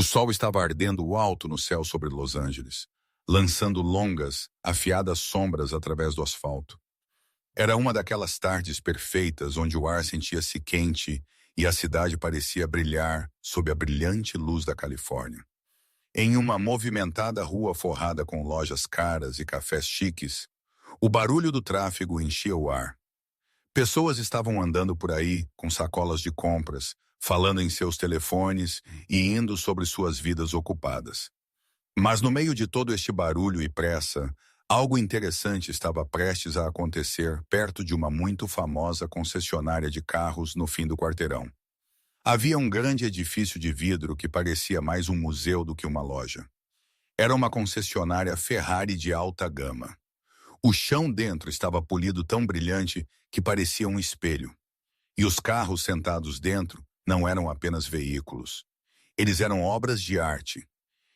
O sol estava ardendo alto no céu sobre Los Angeles, lançando longas, afiadas sombras através do asfalto. Era uma daquelas tardes perfeitas onde o ar sentia-se quente e a cidade parecia brilhar sob a brilhante luz da Califórnia. Em uma movimentada rua forrada com lojas caras e cafés chiques, o barulho do tráfego enchia o ar. Pessoas estavam andando por aí com sacolas de compras, falando em seus telefones e indo sobre suas vidas ocupadas. Mas no meio de todo este barulho e pressa, algo interessante estava prestes a acontecer perto de uma muito famosa concessionária de carros no fim do quarteirão. Havia um grande edifício de vidro que parecia mais um museu do que uma loja. Era uma concessionária Ferrari de alta gama. O chão dentro estava polido tão brilhante que parecia um espelho. E os carros sentados dentro não eram apenas veículos. Eles eram obras de arte.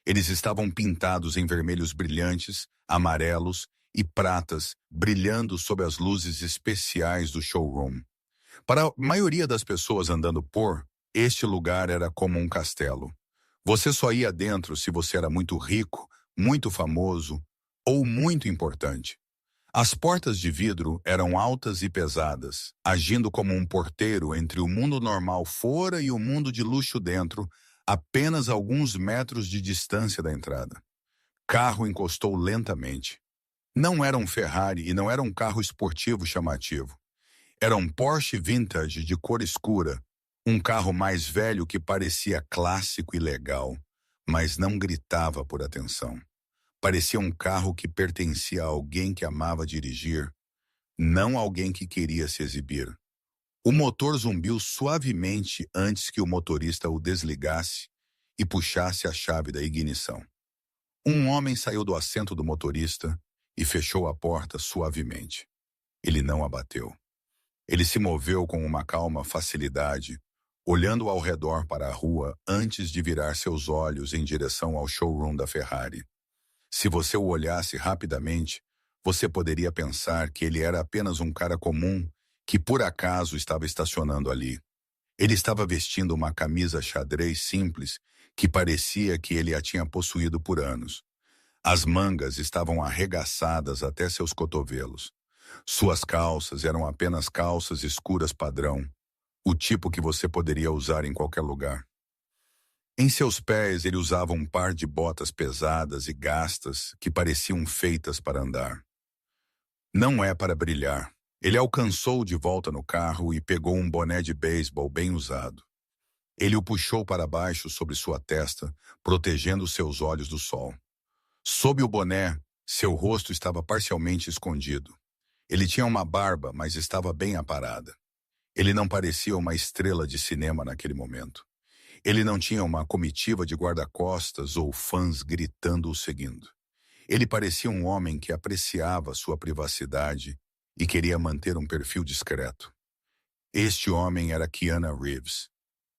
Eles estavam pintados em vermelhos brilhantes, amarelos e pratas, brilhando sob as luzes especiais do showroom. Para a maioria das pessoas andando por, este lugar era como um castelo. Você só ia dentro se você era muito rico, muito famoso ou muito importante. As portas de vidro eram altas e pesadas, agindo como um porteiro entre o mundo normal fora e o mundo de luxo dentro, apenas alguns metros de distância da entrada. Carro encostou lentamente. Não era um Ferrari e não era um carro esportivo chamativo. Era um Porsche Vintage de cor escura, um carro mais velho que parecia clássico e legal, mas não gritava por atenção. Parecia um carro que pertencia a alguém que amava dirigir, não alguém que queria se exibir. O motor zumbiu suavemente antes que o motorista o desligasse e puxasse a chave da ignição. Um homem saiu do assento do motorista e fechou a porta suavemente. Ele não a bateu. Ele se moveu com uma calma facilidade, olhando ao redor para a rua antes de virar seus olhos em direção ao showroom da Ferrari. Se você o olhasse rapidamente, você poderia pensar que ele era apenas um cara comum que por acaso estava estacionando ali. Ele estava vestindo uma camisa xadrez simples que parecia que ele a tinha possuído por anos. As mangas estavam arregaçadas até seus cotovelos. Suas calças eram apenas calças escuras padrão, o tipo que você poderia usar em qualquer lugar. Em seus pés ele usava um par de botas pesadas e gastas que pareciam feitas para andar. Não é para brilhar. Ele alcançou de volta no carro e pegou um boné de beisebol bem usado. Ele o puxou para baixo sobre sua testa, protegendo seus olhos do sol. Sob o boné, seu rosto estava parcialmente escondido. Ele tinha uma barba, mas estava bem aparada. Ele não parecia uma estrela de cinema naquele momento. Ele não tinha uma comitiva de guarda-costas ou fãs gritando o seguindo. Ele parecia um homem que apreciava sua privacidade e queria manter um perfil discreto. Este homem era Keanu Reeves.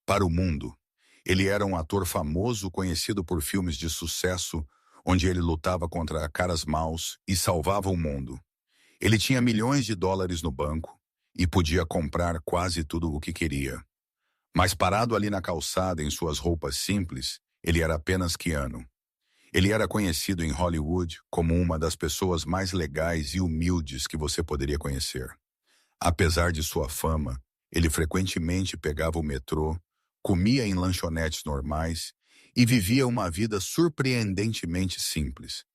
Para o mundo, ele era um ator famoso conhecido por filmes de sucesso onde ele lutava contra caras maus e salvava o mundo. Ele tinha milhões de dólares no banco e podia comprar quase tudo o que queria. Mas parado ali na calçada em suas roupas simples, ele era apenas Keanu. Ele era conhecido em Hollywood como uma das pessoas mais legais e humildes que você poderia conhecer. Apesar de sua fama, ele frequentemente pegava o metrô, comia em lanchonetes normais e vivia uma vida surpreendentemente simples.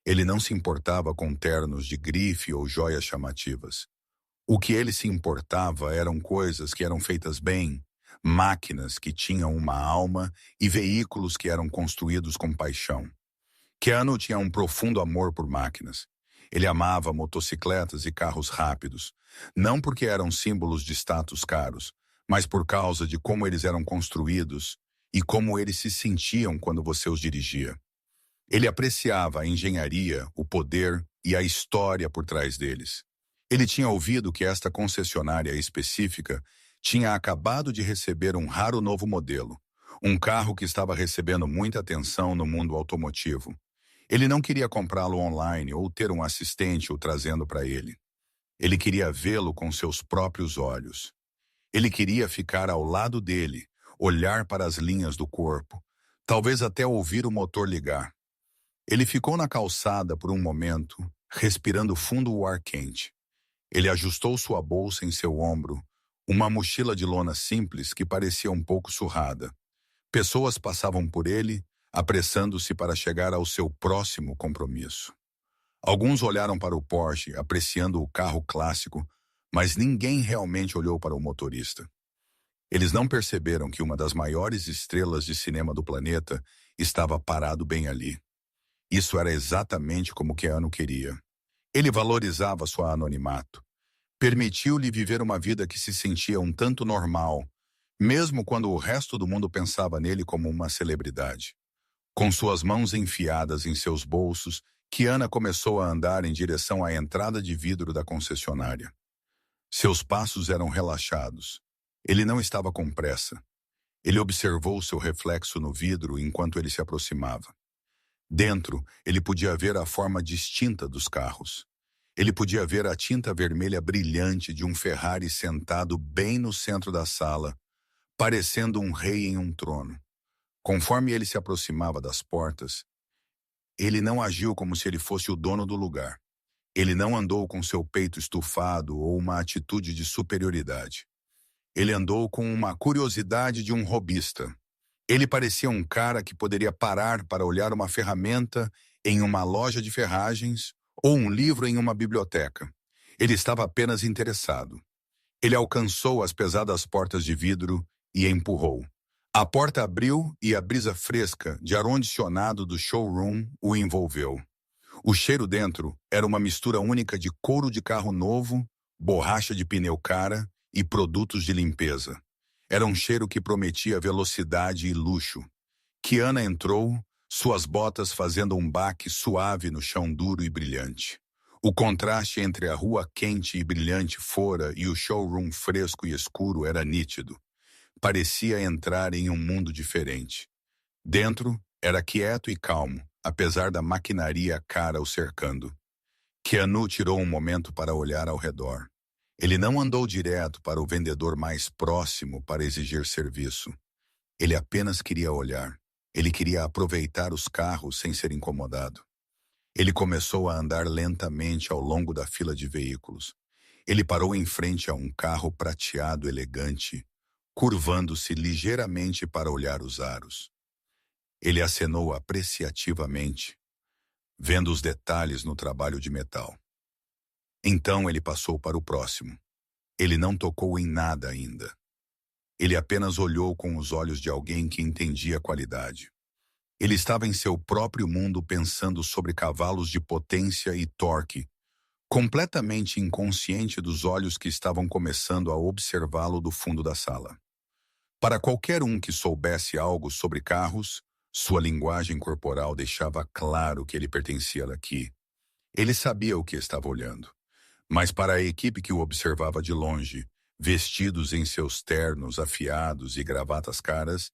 Ele não se importava com ternos de grife ou joias chamativas. O que ele se importava eram coisas que eram feitas bem, máquinas que tinham uma alma e veículos que eram construídos com paixão. Keanu tinha um profundo amor por máquinas. Ele amava motocicletas e carros rápidos, não porque eram símbolos de status caros, mas por causa de como eles eram construídos e como eles se sentiam quando você os dirigia. Ele apreciava a engenharia, o poder e a história por trás deles. Ele tinha ouvido que esta concessionária específica tinha acabado de receber um raro novo modelo, um carro que estava recebendo muita atenção no mundo automotivo. Ele não queria comprá-lo online ou ter um assistente o trazendo para ele. Ele queria vê-lo com seus próprios olhos. Ele queria ficar ao lado dele, olhar para as linhas do corpo, talvez até ouvir o motor ligar. Ele ficou na calçada por um momento, respirando fundo o ar quente. Ele ajustou sua bolsa em seu ombro, uma mochila de lona simples que parecia um pouco surrada. Pessoas passavam por ele, apressando-se para chegar ao seu próximo compromisso. Alguns olharam para o Porsche, apreciando o carro clássico, mas ninguém realmente olhou para o motorista. Eles não perceberam que uma das maiores estrelas de cinema do planeta estava parado bem ali. Isso era exatamente como Keanu queria. Ele valorizava sua anonimato. Permitiu-lhe viver uma vida que se sentia um tanto normal, mesmo quando o resto do mundo pensava nele como uma celebridade. Com suas mãos enfiadas em seus bolsos, Kiana começou a andar em direção à entrada de vidro da concessionária. Seus passos eram relaxados. Ele não estava com pressa. Ele observou seu reflexo no vidro enquanto ele se aproximava. Dentro, ele podia ver a forma distinta dos carros. Ele podia ver a tinta vermelha brilhante de um Ferrari sentado bem no centro da sala, parecendo um rei em um trono. Conforme ele se aproximava das portas, ele não agiu como se ele fosse o dono do lugar. Ele não andou com seu peito estufado ou uma atitude de superioridade. Ele andou com uma curiosidade de um robista. Ele parecia um cara que poderia parar para olhar uma ferramenta em uma loja de ferragens ou um livro em uma biblioteca. Ele estava apenas interessado. Ele alcançou as pesadas portas de vidro e empurrou. A porta abriu e a brisa fresca de ar-condicionado do showroom o envolveu. O cheiro dentro era uma mistura única de couro de carro novo, borracha de pneu cara e produtos de limpeza. Era um cheiro que prometia velocidade e luxo. Kiana entrou, suas botas fazendo um baque suave no chão duro e brilhante. O contraste entre a rua quente e brilhante fora e o showroom fresco e escuro era nítido. Parecia entrar em um mundo diferente. Dentro, era quieto e calmo, apesar da maquinaria cara o cercando. Keanu tirou um momento para olhar ao redor. Ele não andou direto para o vendedor mais próximo para exigir serviço. Ele apenas queria olhar. Ele queria aproveitar os carros sem ser incomodado. Ele começou a andar lentamente ao longo da fila de veículos. Ele parou em frente a um carro prateado elegante, curvando-se ligeiramente para olhar os aros. Ele acenou apreciativamente, vendo os detalhes no trabalho de metal. Então ele passou para o próximo. Ele não tocou em nada ainda. Ele apenas olhou com os olhos de alguém que entendia a qualidade. Ele estava em seu próprio mundo pensando sobre cavalos de potência e torque, completamente inconsciente dos olhos que estavam começando a observá-lo do fundo da sala. Para qualquer um que soubesse algo sobre carros, sua linguagem corporal deixava claro que ele pertencia aqui. Ele sabia o que estava olhando. Mas para a equipe que o observava de longe, vestidos em seus ternos afiados e gravatas caras,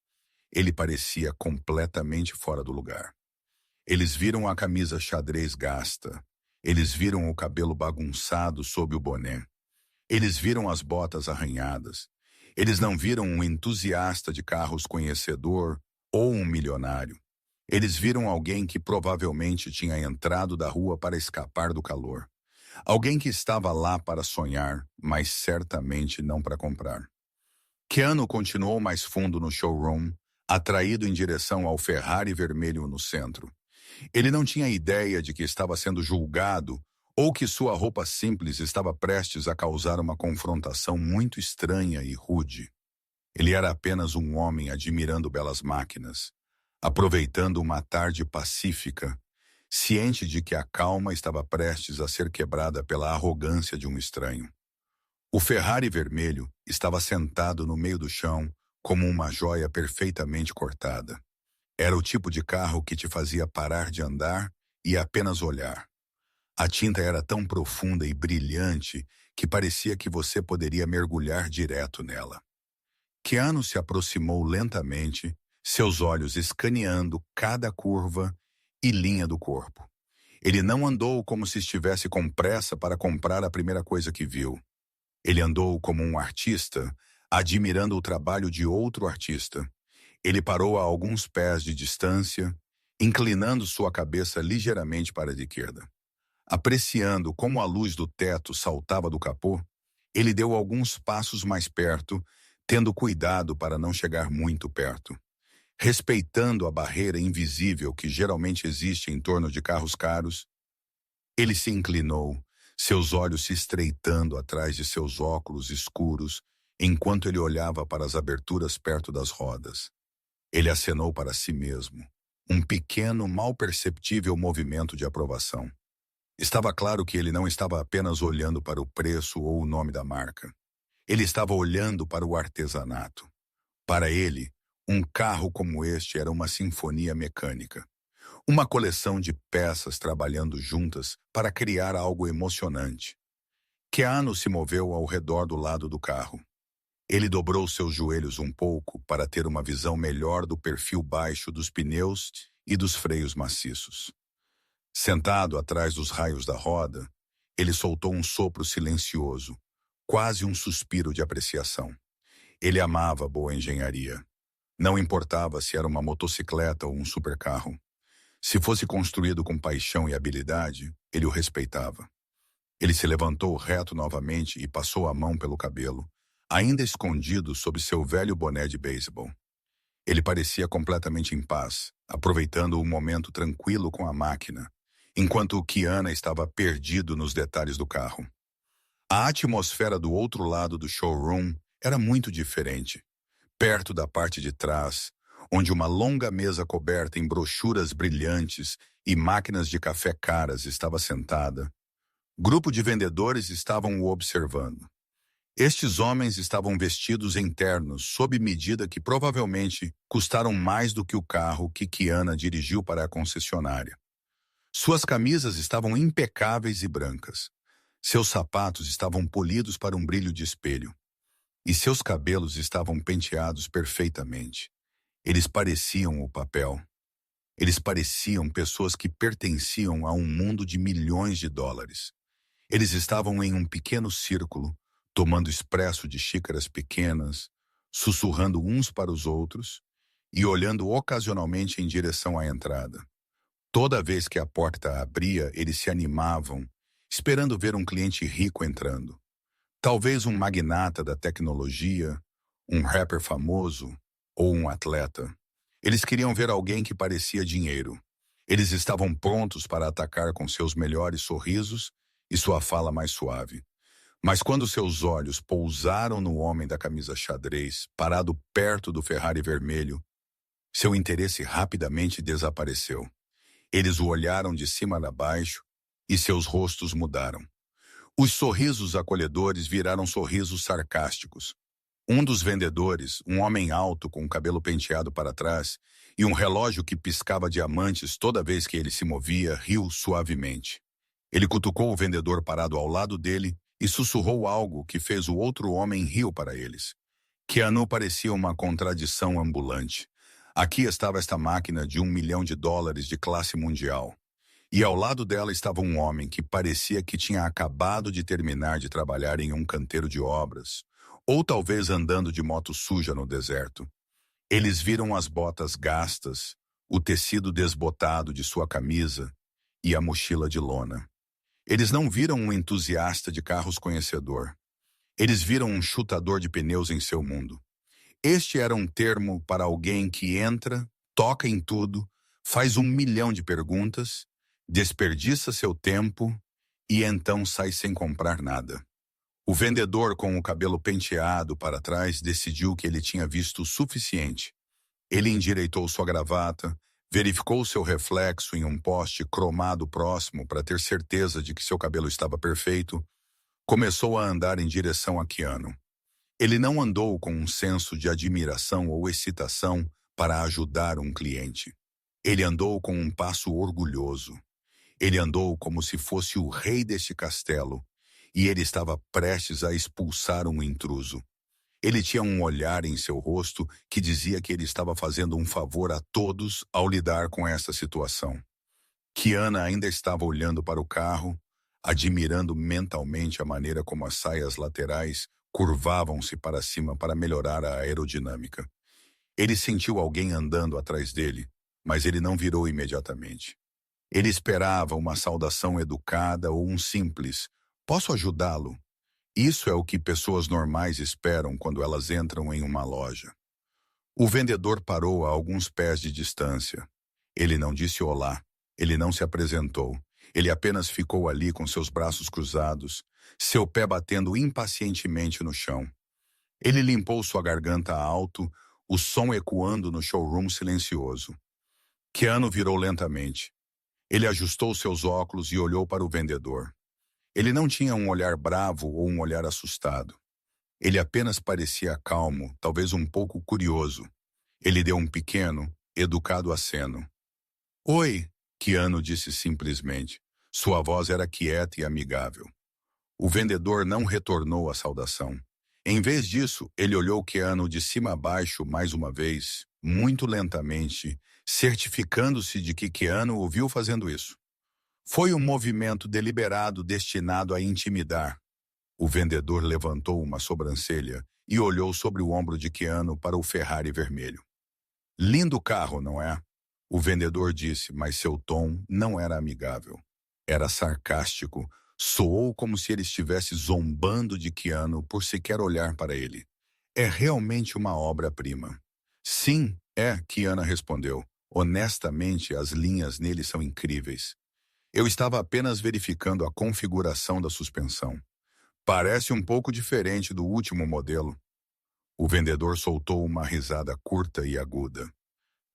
ele parecia completamente fora do lugar. Eles viram a camisa xadrez gasta. Eles viram o cabelo bagunçado sob o boné. Eles viram as botas arranhadas. Eles não viram um entusiasta de carros conhecedor ou um milionário. Eles viram alguém que provavelmente tinha entrado da rua para escapar do calor. Alguém que estava lá para sonhar, mas certamente não para comprar. Keanu continuou mais fundo no showroom, atraído em direção ao Ferrari vermelho no centro. Ele não tinha ideia de que estava sendo julgado ou que sua roupa simples estava prestes a causar uma confrontação muito estranha e rude. Ele era apenas um homem admirando belas máquinas, aproveitando uma tarde pacífica, ciente de que a calma estava prestes a ser quebrada pela arrogância de um estranho. O Ferrari vermelho estava sentado no meio do chão como uma joia perfeitamente cortada. Era o tipo de carro que te fazia parar de andar e apenas olhar. A tinta era tão profunda e brilhante que parecia que você poderia mergulhar direto nela. Keanu se aproximou lentamente, seus olhos escaneando cada curva e linha do corpo. Ele não andou como se estivesse com pressa para comprar a primeira coisa que viu. Ele andou como um artista, admirando o trabalho de outro artista. Ele parou a alguns pés de distância, inclinando sua cabeça ligeiramente para a esquerda. Apreciando como a luz do teto saltava do capô, ele deu alguns passos mais perto, tendo cuidado para não chegar muito perto. Respeitando a barreira invisível que geralmente existe em torno de carros caros, ele se inclinou, seus olhos se estreitando atrás de seus óculos escuros, enquanto ele olhava para as aberturas perto das rodas. Ele acenou para si mesmo, um pequeno, mal perceptível movimento de aprovação. Estava claro que ele não estava apenas olhando para o preço ou o nome da marca. Ele estava olhando para o artesanato. Para ele, um carro como este era uma sinfonia mecânica. Uma coleção de peças trabalhando juntas para criar algo emocionante. Keanu se moveu ao redor do lado do carro. Ele dobrou seus joelhos um pouco para ter uma visão melhor do perfil baixo dos pneus e dos freios maciços. Sentado atrás dos raios da roda, ele soltou um sopro silencioso, quase um suspiro de apreciação. Ele amava boa engenharia. Não importava se era uma motocicleta ou um supercarro. Se fosse construído com paixão e habilidade, ele o respeitava. Ele se levantou reto novamente e passou a mão pelo cabelo, ainda escondido sob seu velho boné de beisebol. Ele parecia completamente em paz, aproveitando o momento tranquilo com a máquina, enquanto Kiana estava perdido nos detalhes do carro. A atmosfera do outro lado do showroom era muito diferente. Perto da parte de trás, onde uma longa mesa coberta em brochuras brilhantes e máquinas de café caras estava sentada, grupo de vendedores estavam o observando. Estes homens estavam vestidos em ternos sob medida que provavelmente custaram mais do que o carro que Kiana dirigiu para a concessionária. Suas camisas estavam impecáveis e brancas. Seus sapatos estavam polidos para um brilho de espelho. E seus cabelos estavam penteados perfeitamente. Eles pareciam o papel. Eles pareciam pessoas que pertenciam a um mundo de milhões de dólares. Eles estavam em um pequeno círculo, tomando expresso de xícaras pequenas, sussurrando uns para os outros e olhando ocasionalmente em direção à entrada. Toda vez que a porta abria, eles se animavam, esperando ver um cliente rico entrando. Talvez um magnata da tecnologia, um rapper famoso ou um atleta. Eles queriam ver alguém que parecia dinheiro. Eles estavam prontos para atacar com seus melhores sorrisos e sua fala mais suave. Mas quando seus olhos pousaram no homem da camisa xadrez, parado perto do Ferrari vermelho, seu interesse rapidamente desapareceu. Eles o olharam de cima a baixo e seus rostos mudaram. Os sorrisos acolhedores viraram sorrisos sarcásticos. Um dos vendedores, um homem alto com o cabelo penteado para trás e um relógio que piscava diamantes toda vez que ele se movia, riu suavemente. Ele cutucou o vendedor parado ao lado dele e sussurrou algo que fez o outro homem rir para eles. Keanu parecia uma contradição ambulante. Aqui estava esta máquina de $1 milhão de classe mundial. E ao lado dela estava um homem que parecia que tinha acabado de terminar de trabalhar em um canteiro de obras, ou talvez andando de moto suja no deserto. Eles viram as botas gastas, o tecido desbotado de sua camisa e a mochila de lona. Eles não viram um entusiasta de carros conhecedor. Eles viram um chutador de pneus em seu mundo. Este era um termo para alguém que entra, toca em tudo, faz 1 milhão de perguntas, desperdiça seu tempo e então sai sem comprar nada. O vendedor com o cabelo penteado para trás decidiu que ele tinha visto o suficiente. Ele endireitou sua gravata, verificou seu reflexo em um poste cromado próximo para ter certeza de que seu cabelo estava perfeito, começou a andar em direção a Keanu. Ele não andou com um senso de admiração ou excitação para ajudar um cliente. Ele andou com um passo orgulhoso. Ele andou como se fosse o rei deste castelo, e ele estava prestes a expulsar um intruso. Ele tinha um olhar em seu rosto que dizia que ele estava fazendo um favor a todos ao lidar com essa situação. Kiana ainda estava olhando para o carro, admirando mentalmente a maneira como as saias laterais curvavam-se para cima para melhorar a aerodinâmica. Ele sentiu alguém andando atrás dele, mas ele não virou imediatamente. Ele esperava uma saudação educada ou um simples "Posso ajudá-lo?". Isso é o que pessoas normais esperam quando elas entram em uma loja. O vendedor parou a alguns pés de distância. Ele não disse olá, ele não se apresentou. Ele apenas ficou ali com seus braços cruzados, seu pé batendo impacientemente no chão. Ele limpou sua garganta alto, o som ecoando no showroom silencioso. Keanu virou lentamente. Ele ajustou seus óculos e olhou para o vendedor. Ele não tinha um olhar bravo ou um olhar assustado. Ele apenas parecia calmo, talvez um pouco curioso. Ele deu um pequeno, educado aceno. "Oi", Keanu disse simplesmente. Sua voz era quieta e amigável. O vendedor não retornou a saudação. Em vez disso, ele olhou Keanu de cima a baixo mais uma vez, muito lentamente, certificando-se de que Keanu o viu fazendo isso. Foi um movimento deliberado destinado a intimidar. O vendedor levantou uma sobrancelha e olhou sobre o ombro de Keanu para o Ferrari vermelho. "Lindo carro, não é?", o vendedor disse, mas seu tom não era amigável. Era sarcástico, soou como se ele estivesse zombando de Keanu por sequer olhar para ele. "É realmente uma obra-prima." "Sim, é", Keanu respondeu. "Honestamente, as linhas nele são incríveis. Eu estava apenas verificando a configuração da suspensão. Parece um pouco diferente do último modelo." O vendedor soltou uma risada curta e aguda.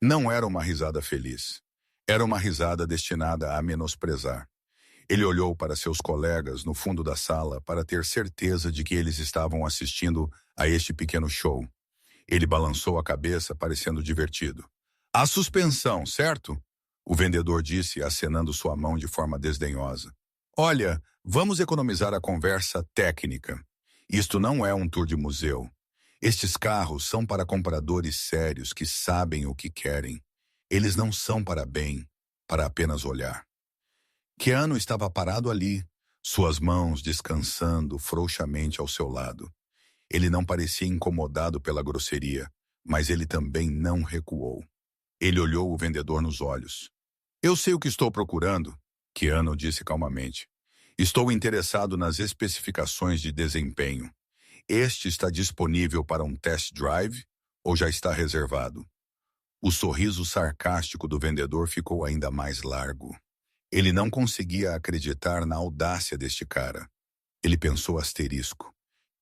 Não era uma risada feliz. Era uma risada destinada a menosprezar. Ele olhou para seus colegas no fundo da sala para ter certeza de que eles estavam assistindo a este pequeno show. Ele balançou a cabeça, parecendo divertido. "A suspensão, certo?", o vendedor disse, acenando sua mão de forma desdenhosa. "Olha, vamos economizar a conversa técnica. Isto não é um tour de museu. Estes carros são para compradores sérios que sabem o que querem. Eles não são para bem, para apenas olhar." Keanu estava parado ali, suas mãos descansando frouxamente ao seu lado. Ele não parecia incomodado pela grosseria, mas ele também não recuou. Ele olhou o vendedor nos olhos. "Eu sei o que estou procurando", Keanu disse calmamente. "Estou interessado nas especificações de desempenho. Este está disponível para um test drive ou já está reservado?" O sorriso sarcástico do vendedor ficou ainda mais largo. Ele não conseguia acreditar na audácia deste cara. Ele pensou asterisco.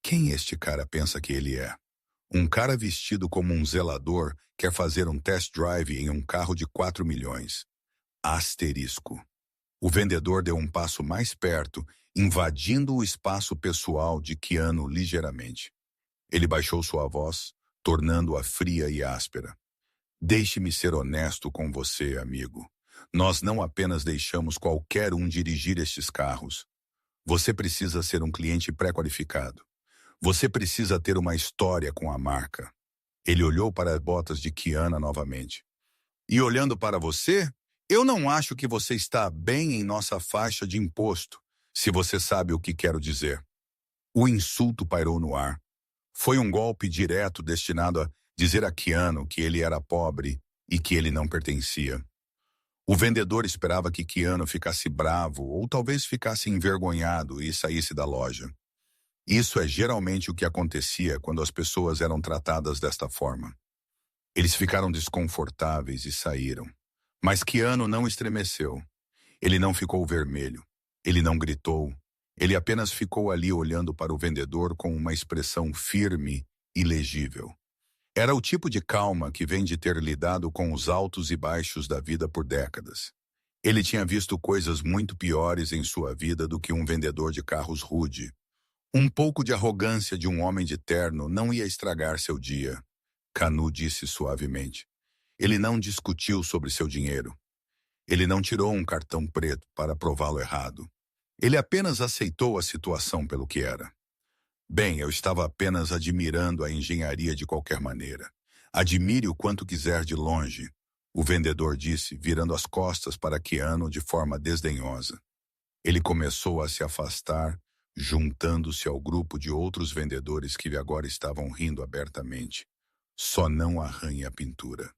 Quem este cara pensa que ele é? Um cara vestido como um zelador quer fazer um test drive em um carro de 4 milhões. Asterisco. O vendedor deu um passo mais perto, invadindo o espaço pessoal de Keanu ligeiramente. Ele baixou sua voz, tornando-a fria e áspera. "Deixe-me ser honesto com você, amigo. Nós não apenas deixamos qualquer um dirigir estes carros. Você precisa ser um cliente pré-qualificado. Você precisa ter uma história com a marca." Ele olhou para as botas de Keanu novamente. "E olhando para você, eu não acho que você está bem em nossa faixa de imposto, se você sabe o que quero dizer." O insulto pairou no ar. Foi um golpe direto destinado a dizer a Keanu que ele era pobre e que ele não pertencia. O vendedor esperava que Keanu ficasse bravo ou talvez ficasse envergonhado e saísse da loja. Isso é geralmente o que acontecia quando as pessoas eram tratadas desta forma. Eles ficaram desconfortáveis e saíram. Mas Keanu não estremeceu. Ele não ficou vermelho. Ele não gritou. Ele apenas ficou ali olhando para o vendedor com uma expressão firme e legível. Era o tipo de calma que vem de ter lidado com os altos e baixos da vida por décadas. Ele tinha visto coisas muito piores em sua vida do que um vendedor de carros rude. Um pouco de arrogância de um homem de terno não ia estragar seu dia, Keanu disse suavemente. Ele não discutiu sobre seu dinheiro. Ele não tirou um cartão preto para prová-lo errado. Ele apenas aceitou a situação pelo que era. "Bem, eu estava apenas admirando a engenharia de qualquer maneira. Admire o quanto quiser de longe", o vendedor disse, virando as costas para Keanu de forma desdenhosa. Ele começou a se afastar, juntando-se ao grupo de outros vendedores que agora estavam rindo abertamente. Só não arranhe a pintura.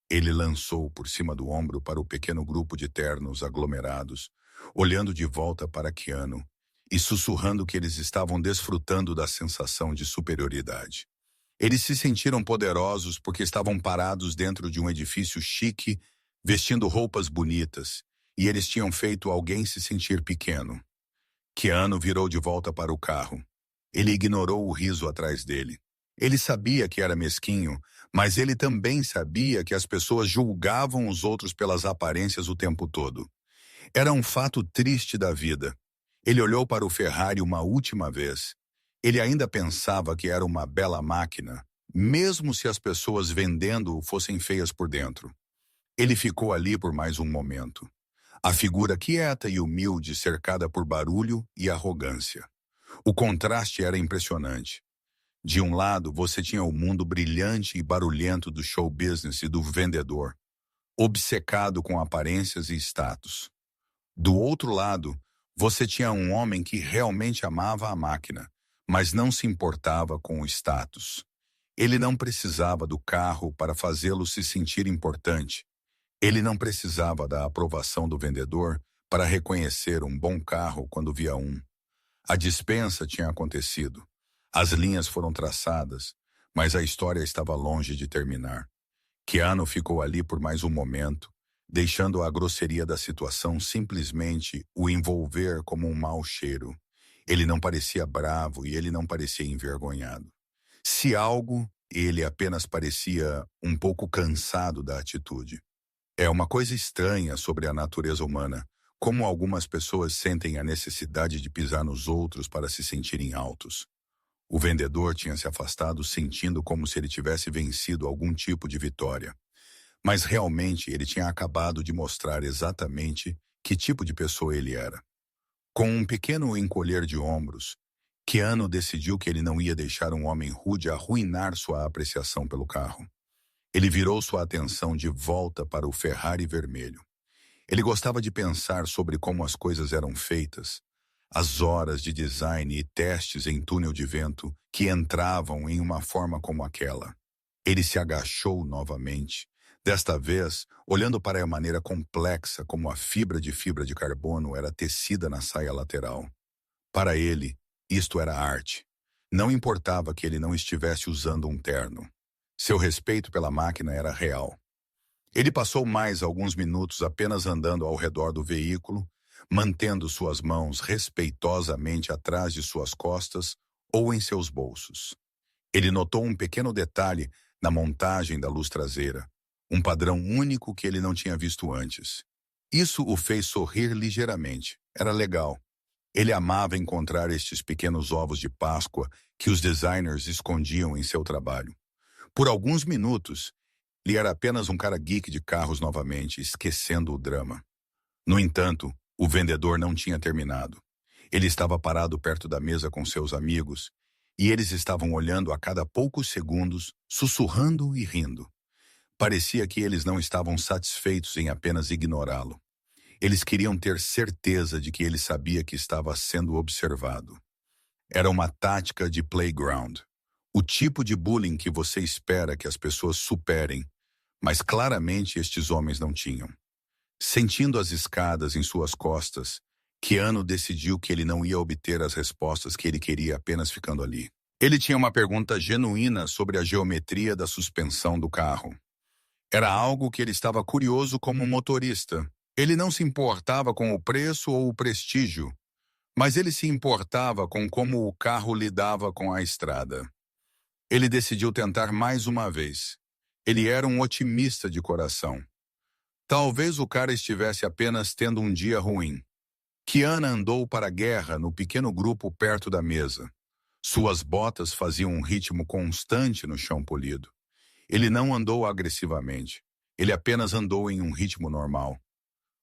Ele lançou por cima do ombro para o pequeno grupo de ternos aglomerados, olhando de volta para Keanu e sussurrando que eles estavam desfrutando da sensação de superioridade. Eles se sentiram poderosos porque estavam parados dentro de um edifício chique, vestindo roupas bonitas, e eles tinham feito alguém se sentir pequeno. Keanu virou de volta para o carro. Ele ignorou o riso atrás dele. Ele sabia que era mesquinho, mas ele também sabia que as pessoas julgavam os outros pelas aparências o tempo todo. Era um fato triste da vida. Ele olhou para o Ferrari uma última vez. Ele ainda pensava que era uma bela máquina, mesmo se as pessoas vendendo-o fossem feias por dentro. Ele ficou ali por mais um momento. A figura quieta e humilde cercada por barulho e arrogância. O contraste era impressionante. De um lado, você tinha o mundo brilhante e barulhento do show business e do vendedor, obcecado com aparências e status. Do outro lado, você tinha um homem que realmente amava a máquina, mas não se importava com o status. Ele não precisava do carro para fazê-lo se sentir importante. Ele não precisava da aprovação do vendedor para reconhecer um bom carro quando via um. A dispensa tinha acontecido. As linhas foram traçadas, mas a história estava longe de terminar. Keanu ficou ali por mais um momento, deixando a grosseria da situação simplesmente o envolver como um mau cheiro. Ele não parecia bravo e ele não parecia envergonhado. Se algo, ele apenas parecia um pouco cansado da atitude. É uma coisa estranha sobre a natureza humana, como algumas pessoas sentem a necessidade de pisar nos outros para se sentirem altos. O vendedor tinha se afastado sentindo como se ele tivesse vencido algum tipo de vitória. Mas realmente ele tinha acabado de mostrar exatamente que tipo de pessoa ele era. Com um pequeno encolher de ombros, Keanu decidiu que ele não ia deixar um homem rude arruinar sua apreciação pelo carro. Ele virou sua atenção de volta para o Ferrari vermelho. Ele gostava de pensar sobre como as coisas eram feitas, as horas de design e testes em túnel de vento que entravam em uma forma como aquela. Ele se agachou novamente, desta vez olhando para a maneira complexa como a fibra de carbono era tecida na saia lateral. Para ele, isto era arte. Não importava que ele não estivesse usando um terno. Seu respeito pela máquina era real. Ele passou mais alguns minutos apenas andando ao redor do veículo, mantendo suas mãos respeitosamente atrás de suas costas ou em seus bolsos. Ele notou um pequeno detalhe na montagem da luz traseira, um padrão único que ele não tinha visto antes. Isso o fez sorrir ligeiramente. Era legal. Ele amava encontrar estes pequenos ovos de Páscoa que os designers escondiam em seu trabalho. Por alguns minutos, ele era apenas um cara geek de carros novamente, esquecendo o drama. No entanto, o vendedor não tinha terminado. Ele estava parado perto da mesa com seus amigos, e eles estavam olhando a cada poucos segundos, sussurrando e rindo. Parecia que eles não estavam satisfeitos em apenas ignorá-lo. Eles queriam ter certeza de que ele sabia que estava sendo observado. Era uma tática de playground. O tipo de bullying que você espera que as pessoas superem, mas claramente estes homens não tinham. Sentindo as escadas em suas costas, Keanu decidiu que ele não ia obter as respostas que ele queria apenas ficando ali. Ele tinha uma pergunta genuína sobre a geometria da suspensão do carro. Era algo que ele estava curioso como motorista. Ele não se importava com o preço ou o prestígio, mas ele se importava com como o carro lidava com a estrada. Ele decidiu tentar mais uma vez. Ele era um otimista de coração. Talvez o cara estivesse apenas tendo um dia ruim. Keanu andou para a guerra no pequeno grupo perto da mesa. Suas botas faziam um ritmo constante no chão polido. Ele não andou agressivamente. Ele apenas andou em um ritmo normal.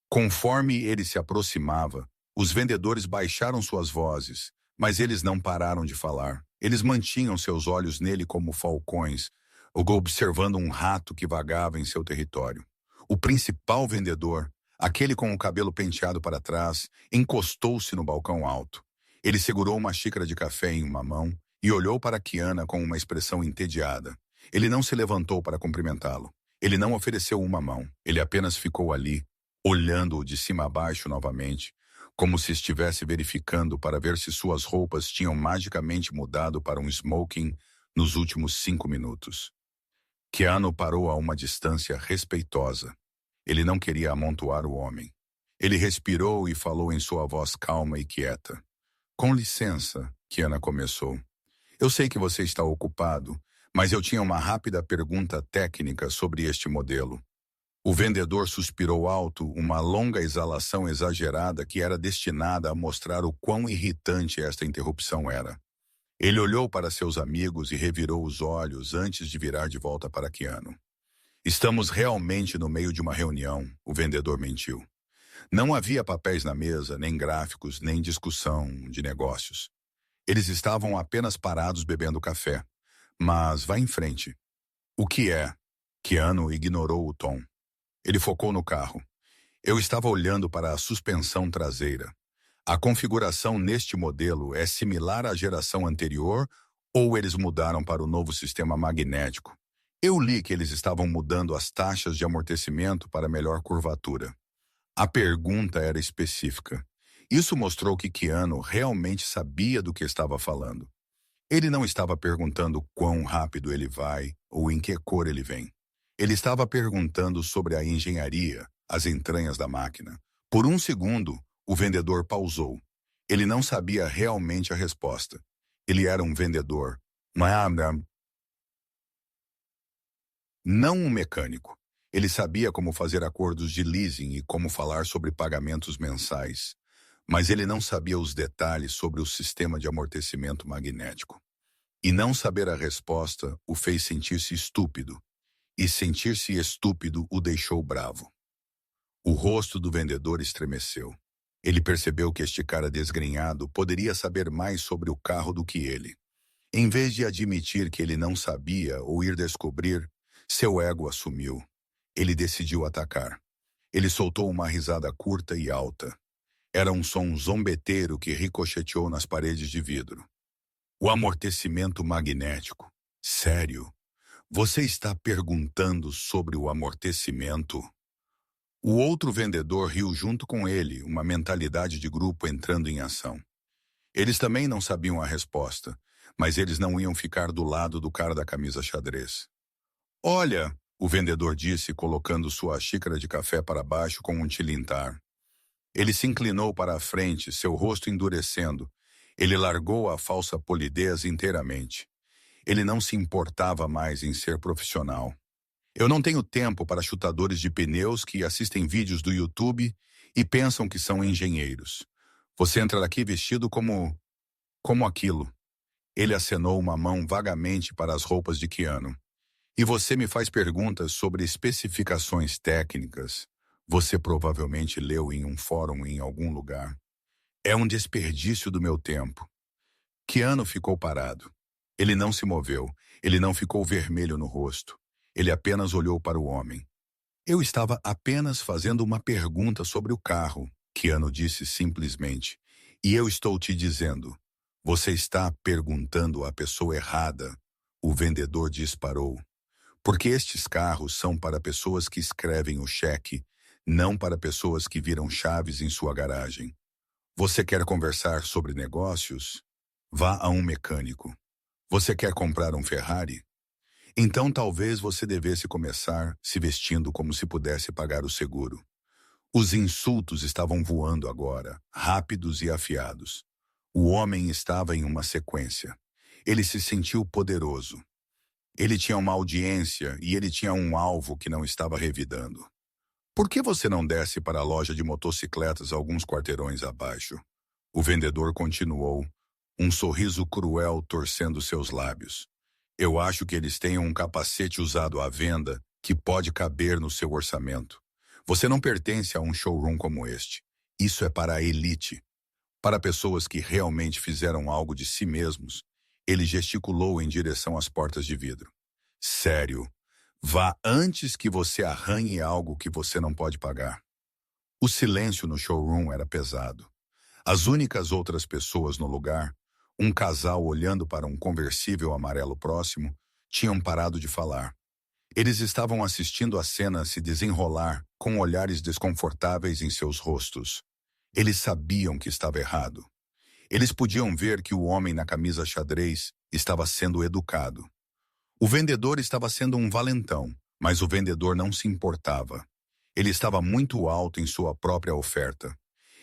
Conforme ele se aproximava, os vendedores baixaram suas vozes, mas eles não pararam de falar. Eles mantinham seus olhos nele como falcões, observando um rato que vagava em seu território. O principal vendedor, aquele com o cabelo penteado para trás, encostou-se no balcão alto. Ele segurou uma xícara de café em uma mão e olhou para Kiana com uma expressão entediada. Ele não se levantou para cumprimentá-lo. Ele não ofereceu uma mão. Ele apenas ficou ali, olhando-o de cima a baixo novamente, como se estivesse verificando para ver se suas roupas tinham magicamente mudado para um smoking nos últimos 5 minutos. Keanu parou a uma distância respeitosa. Ele não queria amontoar o homem. Ele respirou e falou em sua voz calma e quieta. Com licença, Keanu começou. Eu sei que você está ocupado, mas eu tinha uma rápida pergunta técnica sobre este modelo. O vendedor suspirou alto, uma longa exalação exagerada que era destinada a mostrar o quão irritante esta interrupção era. Ele olhou para seus amigos e revirou os olhos antes de virar de volta para Keanu. Estamos realmente no meio de uma reunião, o vendedor mentiu. Não havia papéis na mesa, nem gráficos, nem discussão de negócios. Eles estavam apenas parados bebendo café. Mas vá em frente. O que é? Keanu ignorou o tom. Ele focou no carro. Eu estava olhando para a suspensão traseira. A configuração neste modelo é similar à geração anterior ou eles mudaram para o novo sistema magnético? Eu li que eles estavam mudando as taxas de amortecimento para melhor curvatura. A pergunta era específica. Isso mostrou que Keanu realmente sabia do que estava falando. Ele não estava perguntando quão rápido ele vai ou em que cor ele vem. Ele estava perguntando sobre a engenharia, as entranhas da máquina. Por um segundo, o vendedor pausou. Ele não sabia realmente a resposta. Ele era um vendedor, não um mecânico. Ele sabia como fazer acordos de leasing e como falar sobre pagamentos mensais. Mas ele não sabia os detalhes sobre o sistema de amortecimento magnético. E não saber a resposta o fez sentir-se estúpido. E sentir-se estúpido o deixou bravo. O rosto do vendedor estremeceu. Ele percebeu que este cara desgrenhado poderia saber mais sobre o carro do que ele. Em vez de admitir que ele não sabia ou ir descobrir, seu ego assumiu. Ele decidiu atacar. Ele soltou uma risada curta e alta. Era um som zombeteiro que ricocheteou nas paredes de vidro. O amortecimento magnético. Sério? Você está perguntando sobre o amortecimento? O outro vendedor riu junto com ele, uma mentalidade de grupo entrando em ação. Eles também não sabiam a resposta, mas eles não iam ficar do lado do cara da camisa xadrez. Olha, o vendedor disse, colocando sua xícara de café para baixo com um tilintar. Ele se inclinou para a frente, seu rosto endurecendo. Ele largou a falsa polidez inteiramente. Ele não se importava mais em ser profissional. Eu não tenho tempo para chutadores de pneus que assistem vídeos do YouTube e pensam que são engenheiros. Você entra aqui vestido como aquilo. Ele acenou uma mão vagamente para as roupas de Keanu. E você me faz perguntas sobre especificações técnicas. Você provavelmente leu em um fórum em algum lugar. É um desperdício do meu tempo. Keanu ficou parado. Ele não se moveu. Ele não ficou vermelho no rosto. Ele apenas olhou para o homem. Eu estava apenas fazendo uma pergunta sobre o carro, Keanu disse simplesmente. E eu estou te dizendo. Você está perguntando à pessoa errada. O vendedor disparou. Porque estes carros são para pessoas que escrevem o cheque, não para pessoas que viram chaves em sua garagem. Você quer conversar sobre negócios? Vá a um mecânico. Você quer comprar um Ferrari? Então talvez você devesse começar se vestindo como se pudesse pagar o seguro. Os insultos estavam voando agora, rápidos e afiados. O homem estava em uma sequência. Ele se sentiu poderoso. Ele tinha uma audiência e ele tinha um alvo que não estava revidando. Por que você não desce para a loja de motocicletas alguns quarteirões abaixo? O vendedor continuou, um sorriso cruel torcendo seus lábios. Eu acho que eles têm um capacete usado à venda que pode caber no seu orçamento. Você não pertence a um showroom como este. Isso é para a elite. Para pessoas que realmente fizeram algo de si mesmos. Ele gesticulou em direção às portas de vidro. Sério, vá antes que você arranhe algo que você não pode pagar. O silêncio no showroom era pesado. As únicas outras pessoas no lugar, um casal olhando para um conversível amarelo próximo, tinham parado de falar. Eles estavam assistindo a cena se desenrolar com olhares desconfortáveis em seus rostos. Eles sabiam que estava errado. Eles podiam ver que o homem na camisa xadrez estava sendo educado. O vendedor estava sendo um valentão, mas o vendedor não se importava. Ele estava muito alto em sua própria oferta.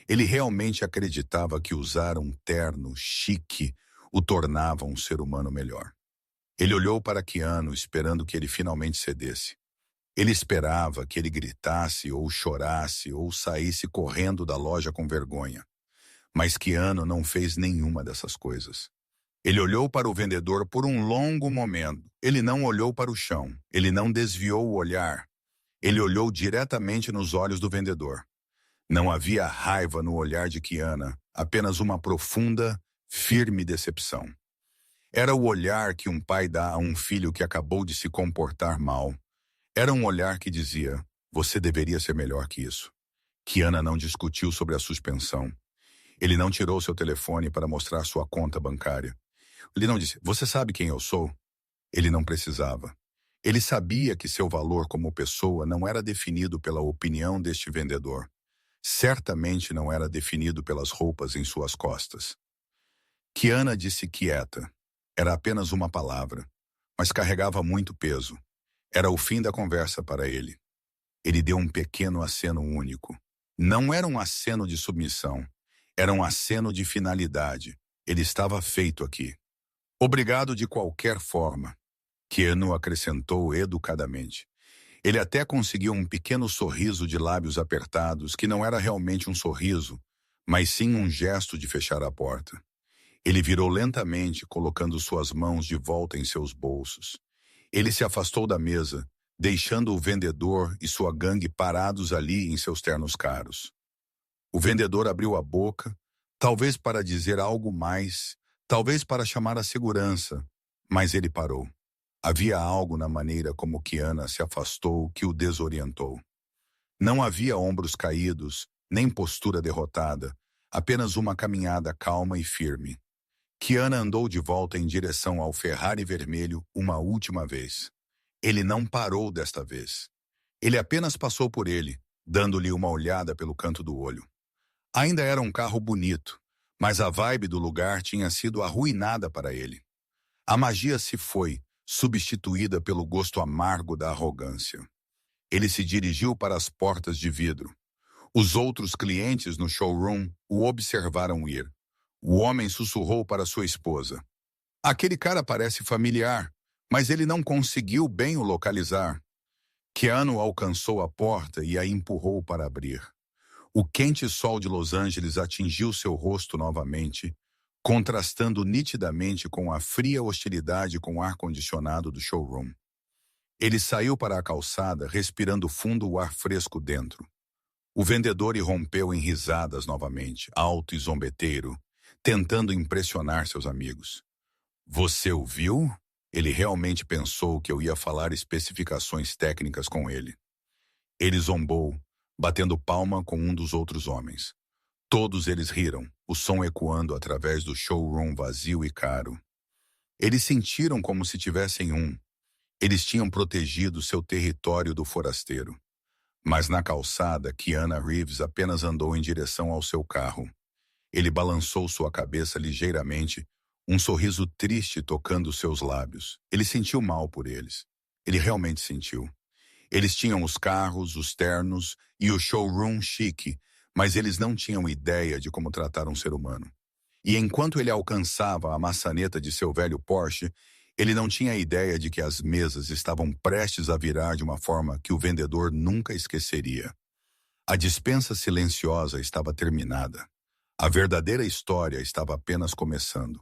Ele realmente acreditava que usar um terno chique o tornava um ser humano melhor. Ele olhou para Keanu esperando que ele finalmente cedesse. Ele esperava que ele gritasse ou chorasse ou saísse correndo da loja com vergonha. Mas Keanu não fez nenhuma dessas coisas. Ele olhou para o vendedor por um longo momento. Ele não olhou para o chão. Ele não desviou o olhar. Ele olhou diretamente nos olhos do vendedor. Não havia raiva no olhar de Kiana, apenas uma profunda, firme decepção. Era o olhar que um pai dá a um filho que acabou de se comportar mal. Era um olhar que dizia, você deveria ser melhor que isso. Kiana não discutiu sobre a suspensão. Ele não tirou seu telefone para mostrar sua conta bancária. Ele não disse, você sabe quem eu sou? Ele não precisava. Ele sabia que seu valor como pessoa não era definido pela opinião deste vendedor. Certamente não era definido pelas roupas em suas costas. Kiana disse quieta. Era apenas uma palavra, mas carregava muito peso. Era o fim da conversa para ele. Ele deu um pequeno aceno único. Não era um aceno de submissão. Era um aceno de finalidade. Ele estava feito aqui. Obrigado de qualquer forma. Keanu acrescentou educadamente. Ele até conseguiu um pequeno sorriso de lábios apertados, que não era realmente um sorriso, mas sim um gesto de fechar a porta. Ele virou lentamente, colocando suas mãos de volta em seus bolsos. Ele se afastou da mesa, deixando o vendedor e sua gangue parados ali em seus ternos caros. O vendedor abriu a boca, talvez para dizer algo mais, talvez para chamar a segurança, mas ele parou. Havia algo na maneira como Kiana se afastou que o desorientou. Não havia ombros caídos, nem postura derrotada, apenas uma caminhada calma e firme. Kiana andou de volta em direção ao Ferrari vermelho uma última vez. Ele não parou desta vez. Ele apenas passou por ele, dando-lhe uma olhada pelo canto do olho. Ainda era um carro bonito, mas a vibe do lugar tinha sido arruinada para ele. A magia se foi, substituída pelo gosto amargo da arrogância. Ele se dirigiu para as portas de vidro. Os outros clientes no showroom o observaram ir. O homem sussurrou para sua esposa. Aquele cara parece familiar, mas ele não conseguiu bem o localizar. Keanu alcançou a porta e a empurrou para abrir. O quente sol de Los Angeles atingiu seu rosto novamente, contrastando nitidamente com a fria hostilidade com o ar-condicionado do showroom. Ele saiu para a calçada, respirando fundo o ar fresco dentro. O vendedor irrompeu em risadas novamente, alto e zombeteiro, tentando impressionar seus amigos. Você o viu? Ele realmente pensou que eu ia falar especificações técnicas com ele. Ele zombou, batendo palma com um dos outros homens. Todos eles riram, o som ecoando através do showroom vazio e caro. Eles sentiram como se tivessem um. Eles tinham protegido seu território do forasteiro. Mas na calçada, Keanu Reeves apenas andou em direção ao seu carro. Ele balançou sua cabeça ligeiramente, um sorriso triste tocando seus lábios. Ele sentiu mal por eles. Ele realmente sentiu. Eles tinham os carros, os ternos e o showroom chique, mas eles não tinham ideia de como tratar um ser humano. E enquanto ele alcançava a maçaneta de seu velho Porsche, ele não tinha ideia de que as mesas estavam prestes a virar de uma forma que o vendedor nunca esqueceria. A dispensa silenciosa estava terminada. A verdadeira história estava apenas começando.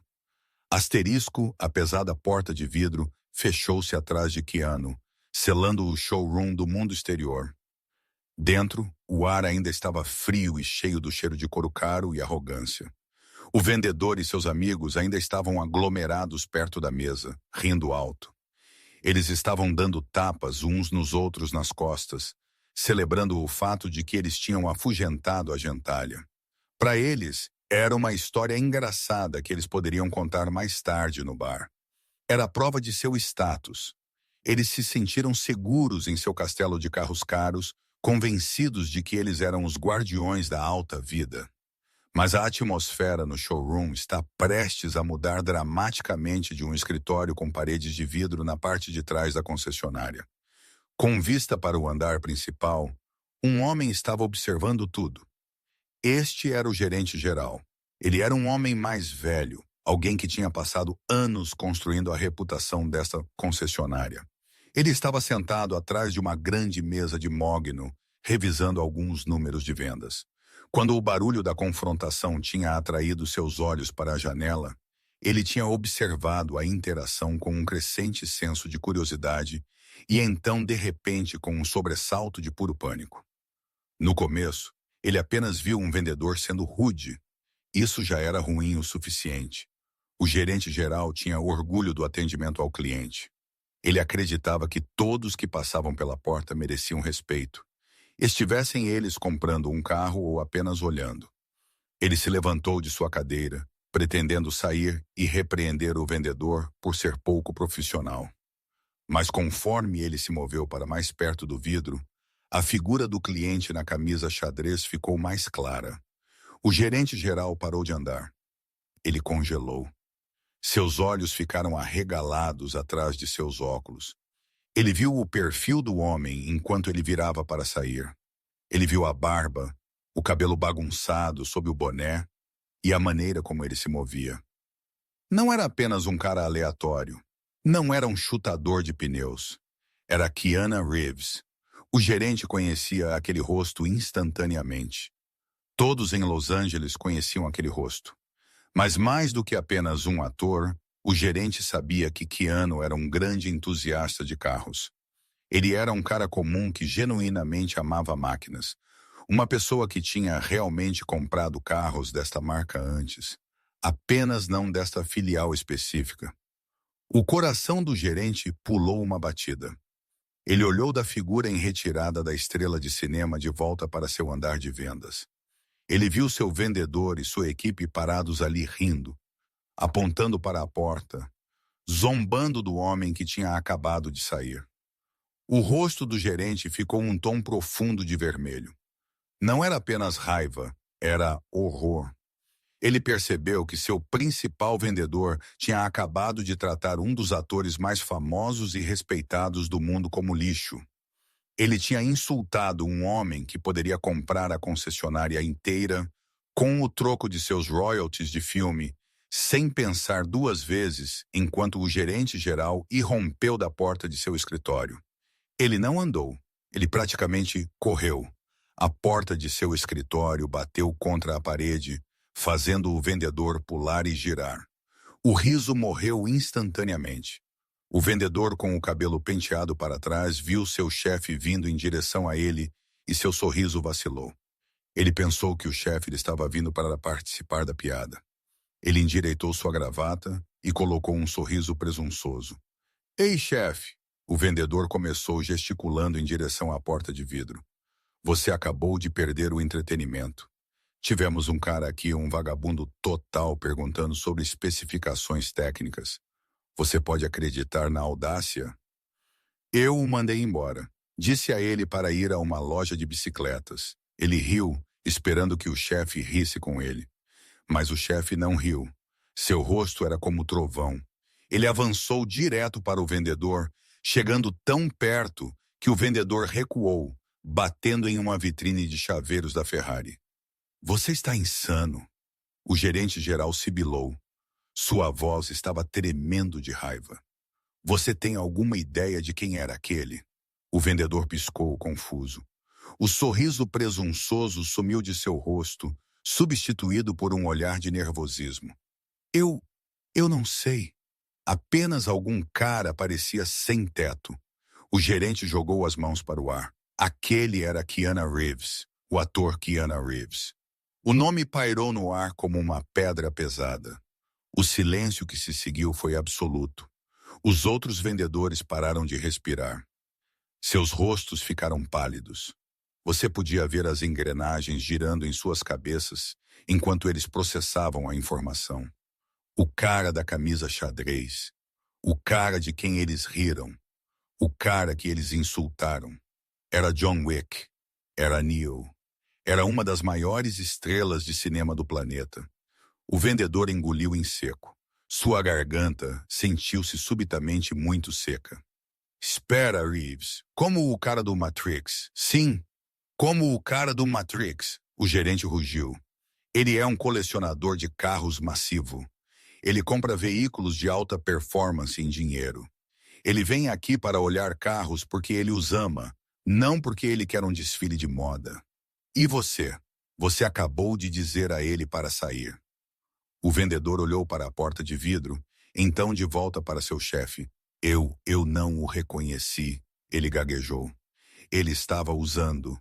Asterisco, a pesada porta de vidro, fechou-se atrás de Keanu, selando o showroom do mundo exterior. Dentro, o ar ainda estava frio e cheio do cheiro de couro caro e arrogância. O vendedor e seus amigos ainda estavam aglomerados perto da mesa, rindo alto. Eles estavam dando tapas uns nos outros nas costas, celebrando o fato de que eles tinham afugentado a gentalha. Para eles, era uma história engraçada que eles poderiam contar mais tarde no bar. Era a prova de seu status. Eles se sentiram seguros em seu castelo de carros caros, convencidos de que eles eram os guardiões da alta vida. Mas a atmosfera no showroom está prestes a mudar dramaticamente de um escritório com paredes de vidro na parte de trás da concessionária. Com vista para o andar principal, um homem estava observando tudo. Este era o gerente geral. Ele era um homem mais velho, alguém que tinha passado anos construindo a reputação desta concessionária. Ele estava sentado atrás de uma grande mesa de mogno, revisando alguns números de vendas. Quando o barulho da confrontação tinha atraído seus olhos para a janela, ele tinha observado a interação com um crescente senso de curiosidade e então, de repente, com um sobressalto de puro pânico. No começo, ele apenas viu um vendedor sendo rude. Isso já era ruim o suficiente. O gerente geral tinha orgulho do atendimento ao cliente. Ele acreditava que todos que passavam pela porta mereciam respeito, estivessem eles comprando um carro ou apenas olhando. Ele se levantou de sua cadeira, pretendendo sair e repreender o vendedor por ser pouco profissional. Mas conforme ele se moveu para mais perto do vidro, a figura do cliente na camisa xadrez ficou mais clara. O gerente geral parou de andar. Ele congelou. Seus olhos ficaram arregalados atrás de seus óculos. Ele viu o perfil do homem enquanto ele virava para sair. Ele viu a barba, o cabelo bagunçado sob o boné e a maneira como ele se movia. Não era apenas um cara aleatório. Não era um chutador de pneus. Era Keanu Reeves. O gerente conhecia aquele rosto instantaneamente. Todos em Los Angeles conheciam aquele rosto. Mas mais do que apenas um ator, o gerente sabia que Keanu era um grande entusiasta de carros. Ele era um cara comum que genuinamente amava máquinas. Uma pessoa que tinha realmente comprado carros desta marca antes. Apenas não desta filial específica. O coração do gerente pulou uma batida. Ele olhou da figura em retirada da estrela de cinema de volta para seu andar de vendas. Ele viu seu vendedor e sua equipe parados ali rindo, apontando para a porta, zombando do homem que tinha acabado de sair. O rosto do gerente ficou um tom profundo de vermelho. Não era apenas raiva, era horror. Ele percebeu que seu principal vendedor tinha acabado de tratar um dos atores mais famosos e respeitados do mundo como lixo. Ele tinha insultado um homem que poderia comprar a concessionária inteira com o troco de seus royalties de filme, sem pensar duas vezes, enquanto o gerente geral irrompeu da porta de seu escritório. Ele não andou, ele praticamente correu. A porta de seu escritório bateu contra a parede, fazendo o vendedor pular e girar. O riso morreu instantaneamente. O vendedor, com o cabelo penteado para trás, viu seu chefe vindo em direção a ele e seu sorriso vacilou. Ele pensou que o chefe estava vindo para participar da piada. Ele endireitou sua gravata e colocou um sorriso presunçoso. Ei, chefe! O vendedor começou gesticulando em direção à porta de vidro. Você acabou de perder o entretenimento. Tivemos um cara aqui, um vagabundo total, perguntando sobre especificações técnicas. Você pode acreditar na audácia? Eu o mandei embora. Disse a ele para ir a uma loja de bicicletas. Ele riu, esperando que o chefe risse com ele. Mas o chefe não riu. Seu rosto era como trovão. Ele avançou direto para o vendedor, chegando tão perto que o vendedor recuou, batendo em uma vitrine de chaveiros da Ferrari. Você está insano. O gerente geral sibilou. Sua voz estava tremendo de raiva. Você tem alguma ideia de quem era aquele? O vendedor piscou, confuso. O sorriso presunçoso sumiu de seu rosto, substituído por um olhar de nervosismo. Eu não sei. Apenas algum cara parecia sem teto. O gerente jogou as mãos para o ar. Aquele era Keanu Reeves, o ator Keanu Reeves. O nome pairou no ar como uma pedra pesada. O silêncio que se seguiu foi absoluto. Os outros vendedores pararam de respirar. Seus rostos ficaram pálidos. Você podia ver as engrenagens girando em suas cabeças enquanto eles processavam a informação. O cara da camisa xadrez. O cara de quem eles riram, o cara que eles insultaram, era John Wick, era Neo, era uma das maiores estrelas de cinema do planeta. O vendedor engoliu em seco. Sua garganta sentiu-se subitamente muito seca. Espera, Reeves. Como o cara do Matrix. Sim, como o cara do Matrix. O gerente rugiu. Ele é um colecionador de carros massivo. Ele compra veículos de alta performance em dinheiro. Ele vem aqui para olhar carros porque ele os ama, não porque ele quer um desfile de moda. E você? Você acabou de dizer a ele para sair. O vendedor olhou para a porta de vidro, então de volta para seu chefe. Eu não o reconheci, ele gaguejou. Ele estava usando.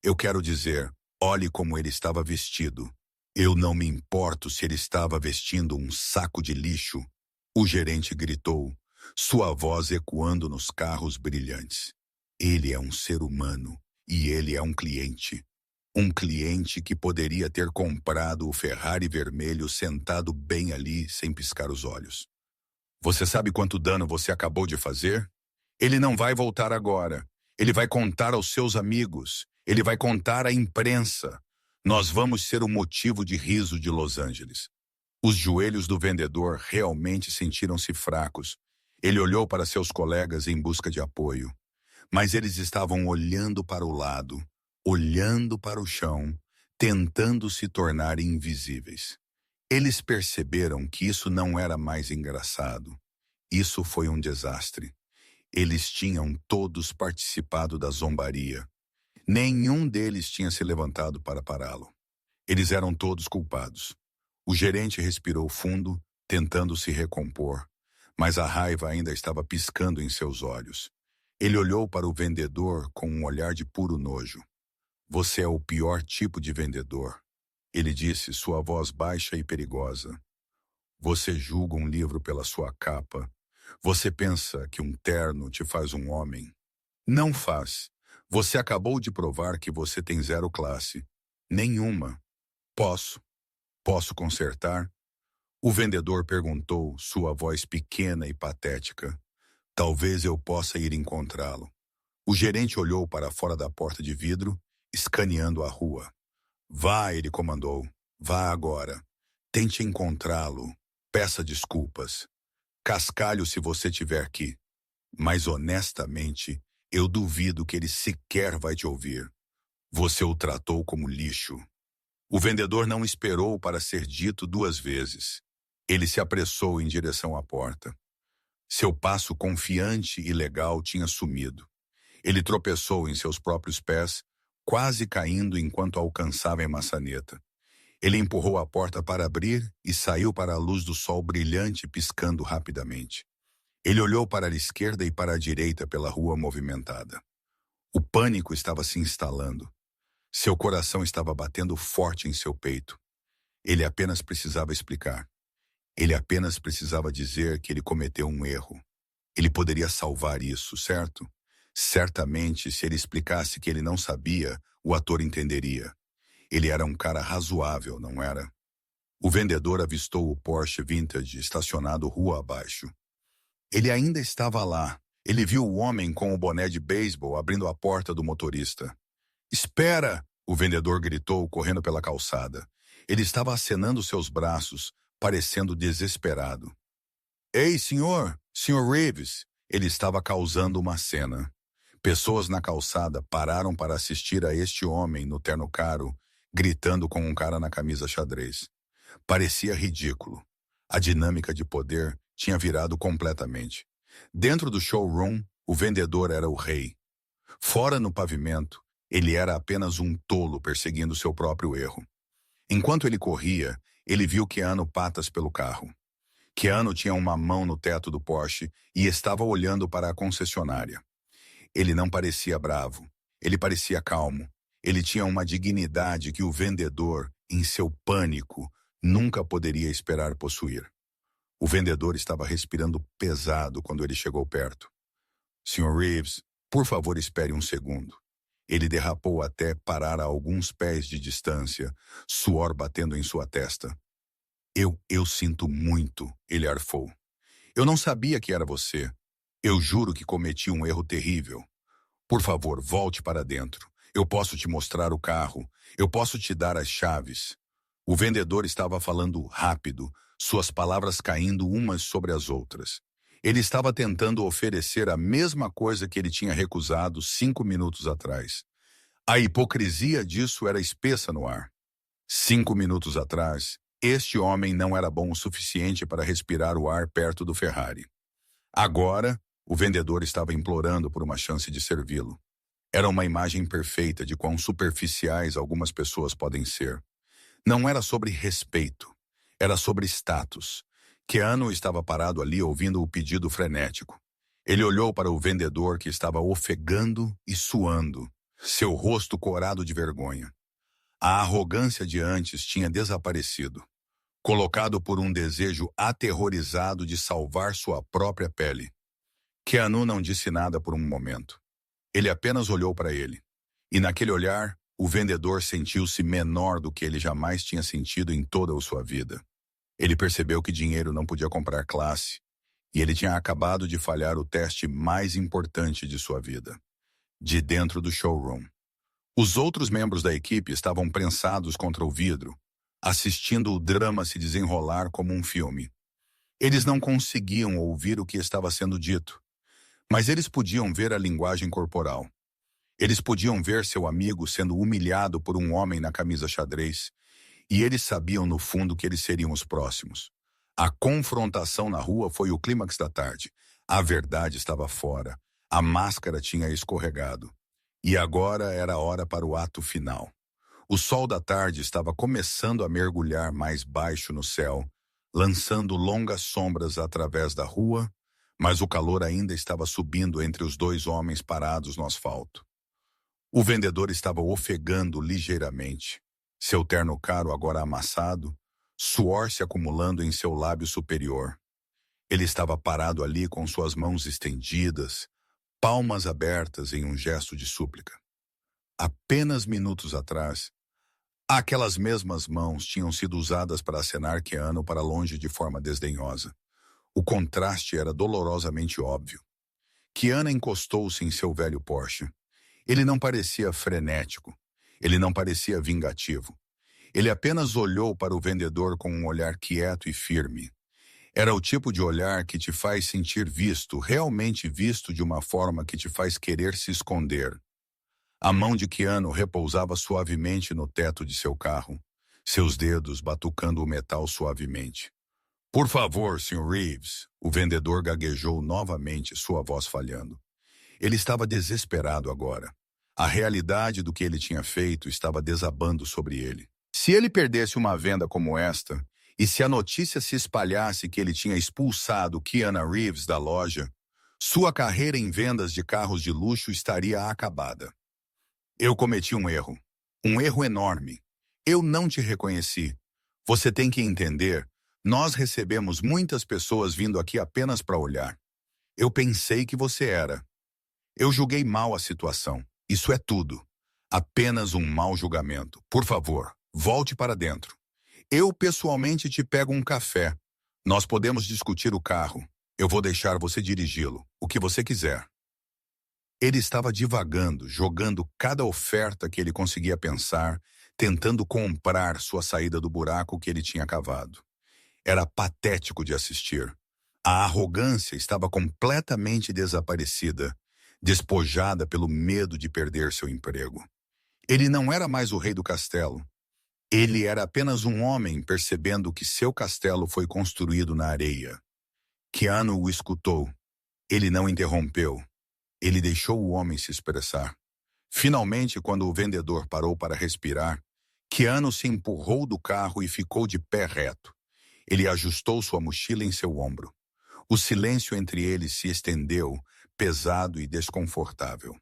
Eu quero dizer, olhe como ele estava vestido. Eu não me importo se ele estava vestindo um saco de lixo. O gerente gritou, sua voz ecoando nos carros brilhantes. Ele é um ser humano e ele é um cliente. Um cliente que poderia ter comprado o Ferrari vermelho sentado bem ali sem piscar os olhos. Você sabe quanto dano você acabou de fazer? Ele não vai voltar agora. Ele vai contar aos seus amigos. Ele vai contar à imprensa. Nós vamos ser o motivo de riso de Los Angeles. Os joelhos do vendedor realmente sentiram-se fracos. Ele olhou para seus colegas em busca de apoio. Mas eles estavam olhando para o lado, olhando para o chão, tentando se tornar invisíveis. Eles perceberam que isso não era mais engraçado. Isso foi um desastre. Eles tinham todos participado da zombaria. Nenhum deles tinha se levantado para pará-lo. Eles eram todos culpados. O gerente respirou fundo, tentando se recompor, mas a raiva ainda estava piscando em seus olhos. Ele olhou para o vendedor com um olhar de puro nojo. Você é o pior tipo de vendedor, ele disse, sua voz baixa e perigosa. Você julga um livro pela sua capa. Você pensa que um terno te faz um homem. Não faz. Você acabou de provar que você tem zero classe. Nenhuma. Posso consertar? O vendedor perguntou, sua voz pequena e patética. Talvez eu possa ir encontrá-lo. O gerente olhou para fora da porta de vidro, escaneando a rua. Vá, ele comandou. Vá agora. Tente encontrá-lo. Peça desculpas. Cascalho se você tiver que. Mas honestamente, eu duvido que ele sequer vai te ouvir. Você o tratou como lixo. O vendedor não esperou para ser dito duas vezes. Ele se apressou em direção à porta. Seu passo confiante e legal tinha sumido. Ele tropeçou em seus próprios pés, quase caindo enquanto alcançava a maçaneta. Ele empurrou a porta para abrir e saiu para a luz do sol brilhante piscando rapidamente. Ele olhou para a esquerda e para a direita pela rua movimentada. O pânico estava se instalando. Seu coração estava batendo forte em seu peito. Ele apenas precisava explicar. Ele apenas precisava dizer que ele cometeu um erro. Ele poderia salvar isso, certo? Certamente, se ele explicasse que ele não sabia, o ator entenderia. Ele era um cara razoável, não era? O vendedor avistou o Porsche Vintage estacionado rua abaixo. Ele ainda estava lá. Ele viu o homem com o boné de beisebol abrindo a porta do motorista. Espera! O vendedor gritou, correndo pela calçada. Ele estava acenando seus braços, parecendo desesperado. Ei, senhor! Senhor Reeves! Ele estava causando uma cena. Pessoas na calçada pararam para assistir a este homem no terno caro, gritando com um cara na camisa xadrez. Parecia ridículo. A dinâmica de poder tinha virado completamente. Dentro do showroom, o vendedor era o rei. Fora no pavimento, ele era apenas um tolo perseguindo seu próprio erro. Enquanto ele corria, ele viu Keanu patas pelo carro. Keanu tinha uma mão no teto do Porsche e estava olhando para a concessionária. Ele não parecia bravo. Ele parecia calmo. Ele tinha uma dignidade que o vendedor, em seu pânico, nunca poderia esperar possuir. O vendedor estava respirando pesado quando ele chegou perto. Sr. Reeves, por favor, espere um segundo. Ele derrapou até parar a alguns pés de distância, suor batendo em sua testa. Eu sinto muito, ele arfou. Eu não sabia que era você. Eu juro que cometi um erro terrível. Por favor, volte para dentro. Eu posso te mostrar o carro. Eu posso te dar as chaves. O vendedor estava falando rápido, suas palavras caindo umas sobre as outras. Ele estava tentando oferecer a mesma coisa que ele tinha recusado 5 minutos atrás. A hipocrisia disso era espessa no ar. 5 minutos atrás, este homem não era bom o suficiente para respirar o ar perto do Ferrari. Agora, o vendedor estava implorando por uma chance de servi-lo. Era uma imagem perfeita de quão superficiais algumas pessoas podem ser. Não era sobre respeito, era sobre status. Keanu estava parado ali ouvindo o pedido frenético. Ele olhou para o vendedor que estava ofegando e suando, seu rosto corado de vergonha. A arrogância de antes tinha desaparecido, colocado por um desejo aterrorizado de salvar sua própria pele. Keanu não disse nada por um momento. Ele apenas olhou para ele. E naquele olhar, o vendedor sentiu-se menor do que ele jamais tinha sentido em toda a sua vida. Ele percebeu que dinheiro não podia comprar classe, e ele tinha acabado de falhar o teste mais importante de sua vida. De dentro do showroom. Os outros membros da equipe estavam prensados contra o vidro, assistindo o drama se desenrolar como um filme. Eles não conseguiam ouvir o que estava sendo dito, mas eles podiam ver a linguagem corporal. Eles podiam ver seu amigo sendo humilhado por um homem na camisa xadrez, e eles sabiam no fundo que eles seriam os próximos. A confrontação na rua foi o clímax da tarde. A verdade estava fora. A máscara tinha escorregado. E agora era a hora para o ato final. O sol da tarde estava começando a mergulhar mais baixo no céu, lançando longas sombras através da rua, mas o calor ainda estava subindo entre os dois homens parados no asfalto. O vendedor estava ofegando ligeiramente, seu terno caro agora amassado, suor se acumulando em seu lábio superior. Ele estava parado ali com suas mãos estendidas, palmas abertas em um gesto de súplica. Apenas minutos atrás, aquelas mesmas mãos tinham sido usadas para acenar Keanu para longe de forma desdenhosa. O contraste era dolorosamente óbvio. Keanu encostou-se em seu velho Porsche. Ele não parecia frenético. Ele não parecia vingativo. Ele apenas olhou para o vendedor com um olhar quieto e firme. Era o tipo de olhar que te faz sentir visto, realmente visto de uma forma que te faz querer se esconder. A mão de Keanu repousava suavemente no teto de seu carro, seus dedos batucando o metal suavemente. Por favor, Sr. Reeves, o vendedor gaguejou novamente, sua voz falhando. Ele estava desesperado agora. A realidade do que ele tinha feito estava desabando sobre ele. Se ele perdesse uma venda como esta, e se a notícia se espalhasse que ele tinha expulsado Keanu Reeves da loja, sua carreira em vendas de carros de luxo estaria acabada. Eu cometi um erro enorme. Eu não te reconheci. Você tem que entender, nós recebemos muitas pessoas vindo aqui apenas para olhar. Eu pensei que você era. Eu julguei mal a situação. Isso é tudo. Apenas um mau julgamento. Por favor, volte para dentro. Eu pessoalmente te pego um café. Nós podemos discutir o carro. Eu vou deixar você dirigi-lo, o que você quiser. Ele estava divagando, jogando cada oferta que ele conseguia pensar, tentando comprar sua saída do buraco que ele tinha cavado. Era patético de assistir. A arrogância estava completamente desaparecida, despojada pelo medo de perder seu emprego. Ele não era mais o rei do castelo. Ele era apenas um homem percebendo que seu castelo foi construído na areia. Keanu o escutou. Ele não interrompeu. Ele deixou o homem se expressar. Finalmente, quando o vendedor parou para respirar, Keanu se empurrou do carro e ficou de pé reto. Ele ajustou sua mochila em seu ombro. O silêncio entre eles se estendeu, pesado e desconfortável.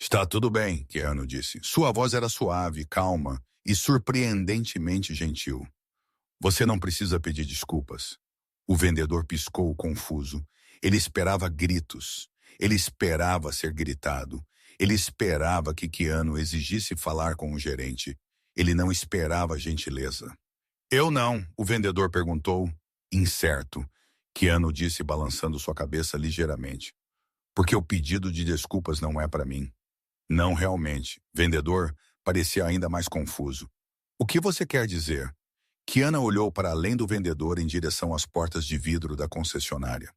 Está tudo bem, Keanu disse. Sua voz era suave, calma e surpreendentemente gentil. Você não precisa pedir desculpas. O vendedor piscou confuso. Ele esperava gritos. Ele esperava ser gritado. Ele esperava que Keanu exigisse falar com o gerente. Ele não esperava gentileza. Eu não, o vendedor perguntou, incerto. Keanu disse balançando sua cabeça ligeiramente. Porque o pedido de desculpas não é para mim. Não realmente. Vendedor parecia ainda mais confuso. O que você quer dizer? Kiana olhou para além do vendedor em direção às portas de vidro da concessionária.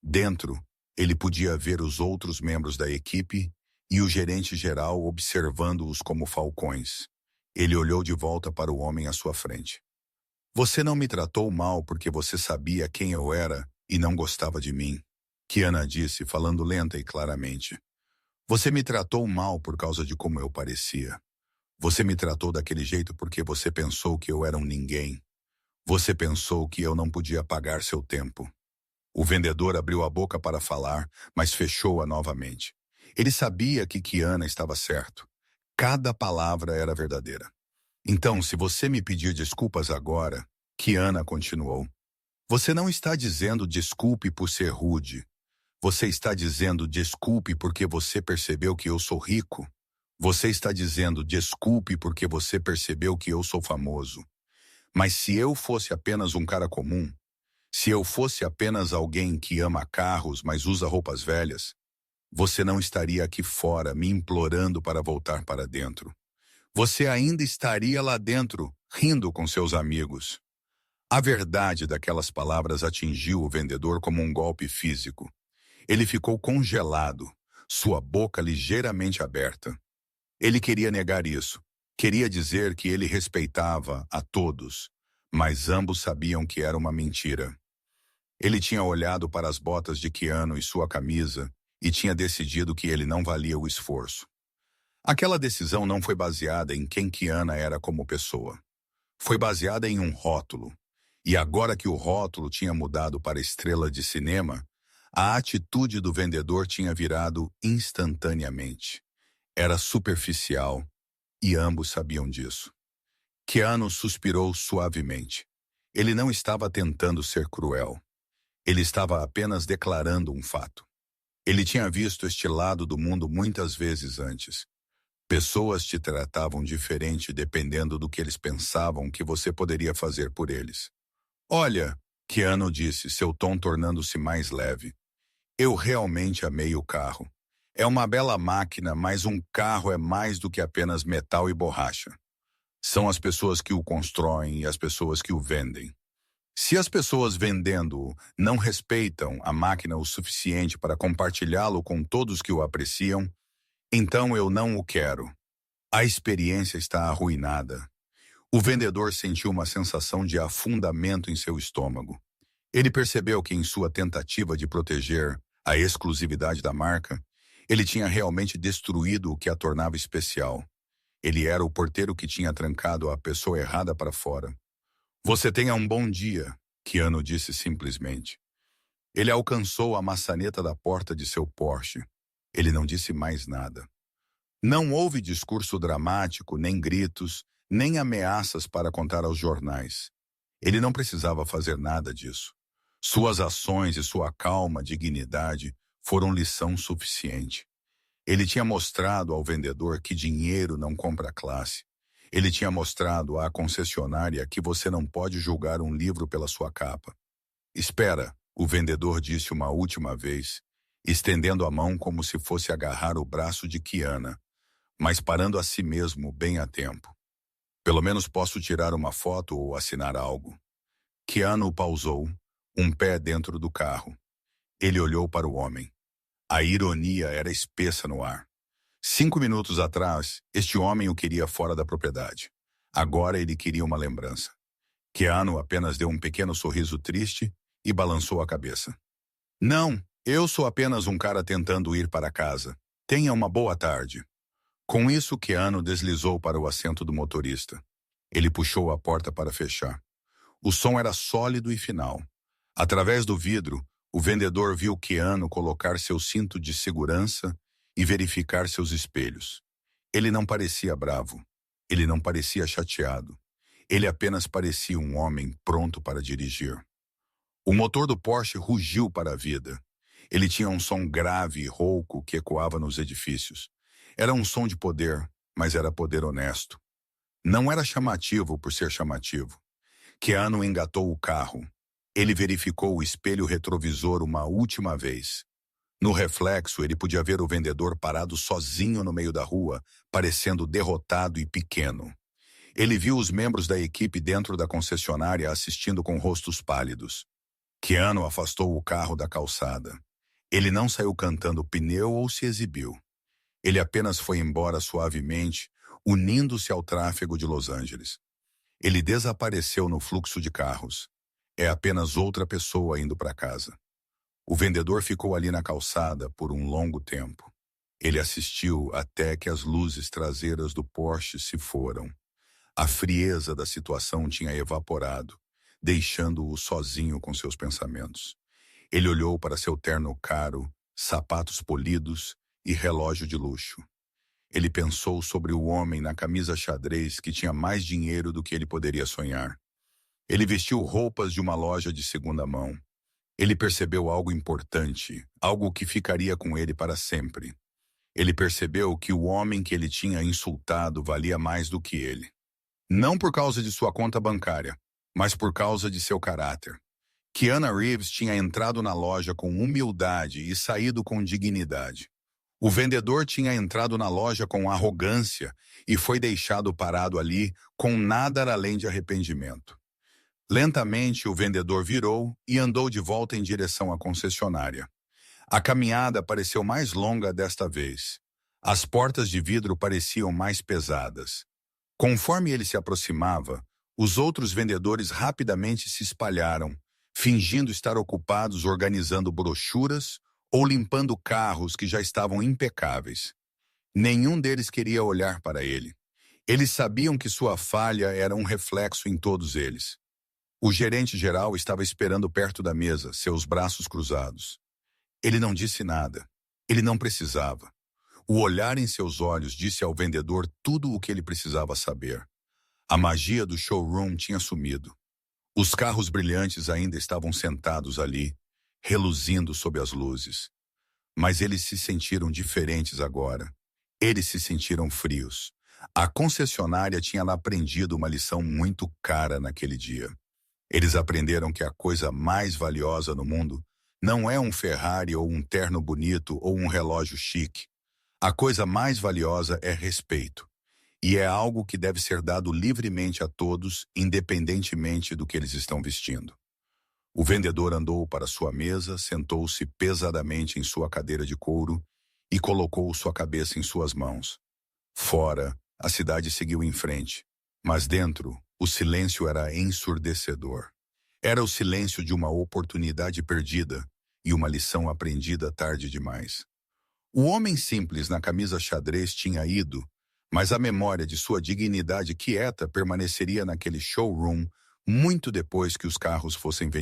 Dentro, ele podia ver os outros membros da equipe e o gerente geral observando-os como falcões. Ele olhou de volta para o homem à sua frente. Você não me tratou mal porque você sabia quem eu era e não gostava de mim, Kiana disse, falando lenta e claramente. Você me tratou mal por causa de como eu parecia. Você me tratou daquele jeito porque você pensou que eu era um ninguém. Você pensou que eu não podia pagar seu tempo. O vendedor abriu a boca para falar, mas fechou-a novamente. Ele sabia que Kiana estava certo. Cada palavra era verdadeira. Então, se você me pedir desculpas agora, Kiana continuou, você não está dizendo desculpe por ser rude. Você está dizendo desculpe porque você percebeu que eu sou rico. Você está dizendo desculpe porque você percebeu que eu sou famoso. Mas se eu fosse apenas um cara comum, se eu fosse apenas alguém que ama carros, mas usa roupas velhas, você não estaria aqui fora me implorando para voltar para dentro. Você ainda estaria lá dentro, rindo com seus amigos. A verdade daquelas palavras atingiu o vendedor como um golpe físico. Ele ficou congelado, sua boca ligeiramente aberta. Ele queria negar isso. Queria dizer que ele respeitava a todos, mas ambos sabiam que era uma mentira. Ele tinha olhado para as botas de Keanu e sua camisa e tinha decidido que ele não valia o esforço. Aquela decisão não foi baseada em quem Kiana era como pessoa. Foi baseada em um rótulo. E agora que o rótulo tinha mudado para estrela de cinema, a atitude do vendedor tinha virado instantaneamente. Era superficial, e ambos sabiam disso. Keanu suspirou suavemente. Ele não estava tentando ser cruel. Ele estava apenas declarando um fato. Ele tinha visto este lado do mundo muitas vezes antes. Pessoas te tratavam diferente dependendo do que eles pensavam que você poderia fazer por eles. Olha, Keanu disse, seu tom tornando-se mais leve. Eu realmente amei o carro. É uma bela máquina, mas um carro é mais do que apenas metal e borracha. São as pessoas que o constroem e as pessoas que o vendem. Se as pessoas vendendo-o não respeitam a máquina o suficiente para compartilhá-lo com todos que o apreciam, então eu não o quero. A experiência está arruinada. O vendedor sentiu uma sensação de afundamento em seu estômago. Ele percebeu que em sua tentativa de proteger a exclusividade da marca, ele tinha realmente destruído o que a tornava especial. Ele era o porteiro que tinha trancado a pessoa errada para fora. Você tenha um bom dia, Keanu disse simplesmente. Ele alcançou a maçaneta da porta de seu Porsche. Ele não disse mais nada. Não houve discurso dramático, nem gritos, nem ameaças para contar aos jornais. Ele não precisava fazer nada disso. Suas ações e sua calma dignidade foram lição suficiente. Ele tinha mostrado ao vendedor que dinheiro não compra classe. Ele tinha mostrado à concessionária que você não pode julgar um livro pela sua capa. Espera, o vendedor disse uma última vez, estendendo a mão como se fosse agarrar o braço de Kiana, mas parando a si mesmo bem a tempo. Pelo menos posso tirar uma foto ou assinar algo. Keanu pausou, um pé dentro do carro. Ele olhou para o homem. A ironia era espessa no ar. 5 minutos atrás, este homem o queria fora da propriedade. Agora ele queria uma lembrança. Keanu apenas deu um pequeno sorriso triste e balançou a cabeça. Não, eu sou apenas um cara tentando ir para casa. Tenha uma boa tarde. Com isso, Keanu deslizou para o assento do motorista. Ele puxou a porta para fechar. O som era sólido e final. Através do vidro, o vendedor viu Keanu colocar seu cinto de segurança e verificar seus espelhos. Ele não parecia bravo. Ele não parecia chateado. Ele apenas parecia um homem pronto para dirigir. O motor do Porsche rugiu para a vida. Ele tinha um som grave e rouco que ecoava nos edifícios. Era um som de poder, mas era poder honesto. Não era chamativo por ser chamativo. Keanu engatou o carro. Ele verificou o espelho retrovisor uma última vez. No reflexo, ele podia ver o vendedor parado sozinho no meio da rua, parecendo derrotado e pequeno. Ele viu os membros da equipe dentro da concessionária assistindo com rostos pálidos. Keanu afastou o carro da calçada. Ele não saiu cantando pneu ou se exibiu. Ele apenas foi embora suavemente, unindo-se ao tráfego de Los Angeles. Ele desapareceu no fluxo de carros. É apenas outra pessoa indo para casa. O vendedor ficou ali na calçada por um longo tempo. Ele assistiu até que as luzes traseiras do Porsche se foram. A frieza da situação tinha evaporado, deixando-o sozinho com seus pensamentos. Ele olhou para seu terno caro, sapatos polidos e relógio de luxo. Ele pensou sobre o homem na camisa xadrez que tinha mais dinheiro do que ele poderia sonhar. Ele vestiu roupas de uma loja de segunda mão. Ele percebeu algo importante, algo que ficaria com ele para sempre. Ele percebeu que o homem que ele tinha insultado valia mais do que ele. Não por causa de sua conta bancária, mas por causa de seu caráter. Keanu Reeves tinha entrado na loja com humildade e saído com dignidade. O vendedor tinha entrado na loja com arrogância e foi deixado parado ali com nada além de arrependimento. Lentamente, o vendedor virou e andou de volta em direção à concessionária. A caminhada pareceu mais longa desta vez. As portas de vidro pareciam mais pesadas. Conforme ele se aproximava, os outros vendedores rapidamente se espalharam, fingindo estar ocupados organizando brochuras ou limpando carros que já estavam impecáveis. Nenhum deles queria olhar para ele. Eles sabiam que sua falha era um reflexo em todos eles. O gerente geral estava esperando perto da mesa, seus braços cruzados. Ele não disse nada. Ele não precisava. O olhar em seus olhos disse ao vendedor tudo o que ele precisava saber. A magia do showroom tinha sumido. Os carros brilhantes ainda estavam sentados ali, reluzindo sob as luzes. Mas eles se sentiram diferentes agora. Eles se sentiram frios. A concessionária tinha aprendido uma lição muito cara naquele dia. Eles aprenderam que a coisa mais valiosa no mundo não é um Ferrari ou um terno bonito ou um relógio chique. A coisa mais valiosa é respeito. E é algo que deve ser dado livremente a todos, independentemente do que eles estão vestindo. O vendedor andou para sua mesa, sentou-se pesadamente em sua cadeira de couro e colocou sua cabeça em suas mãos. Fora, a cidade seguiu em frente, mas dentro, o silêncio era ensurdecedor. Era o silêncio de uma oportunidade perdida e uma lição aprendida tarde demais. O homem simples na camisa xadrez tinha ido, mas a memória de sua dignidade quieta permaneceria naquele showroom muito depois que os carros fossem vendidos.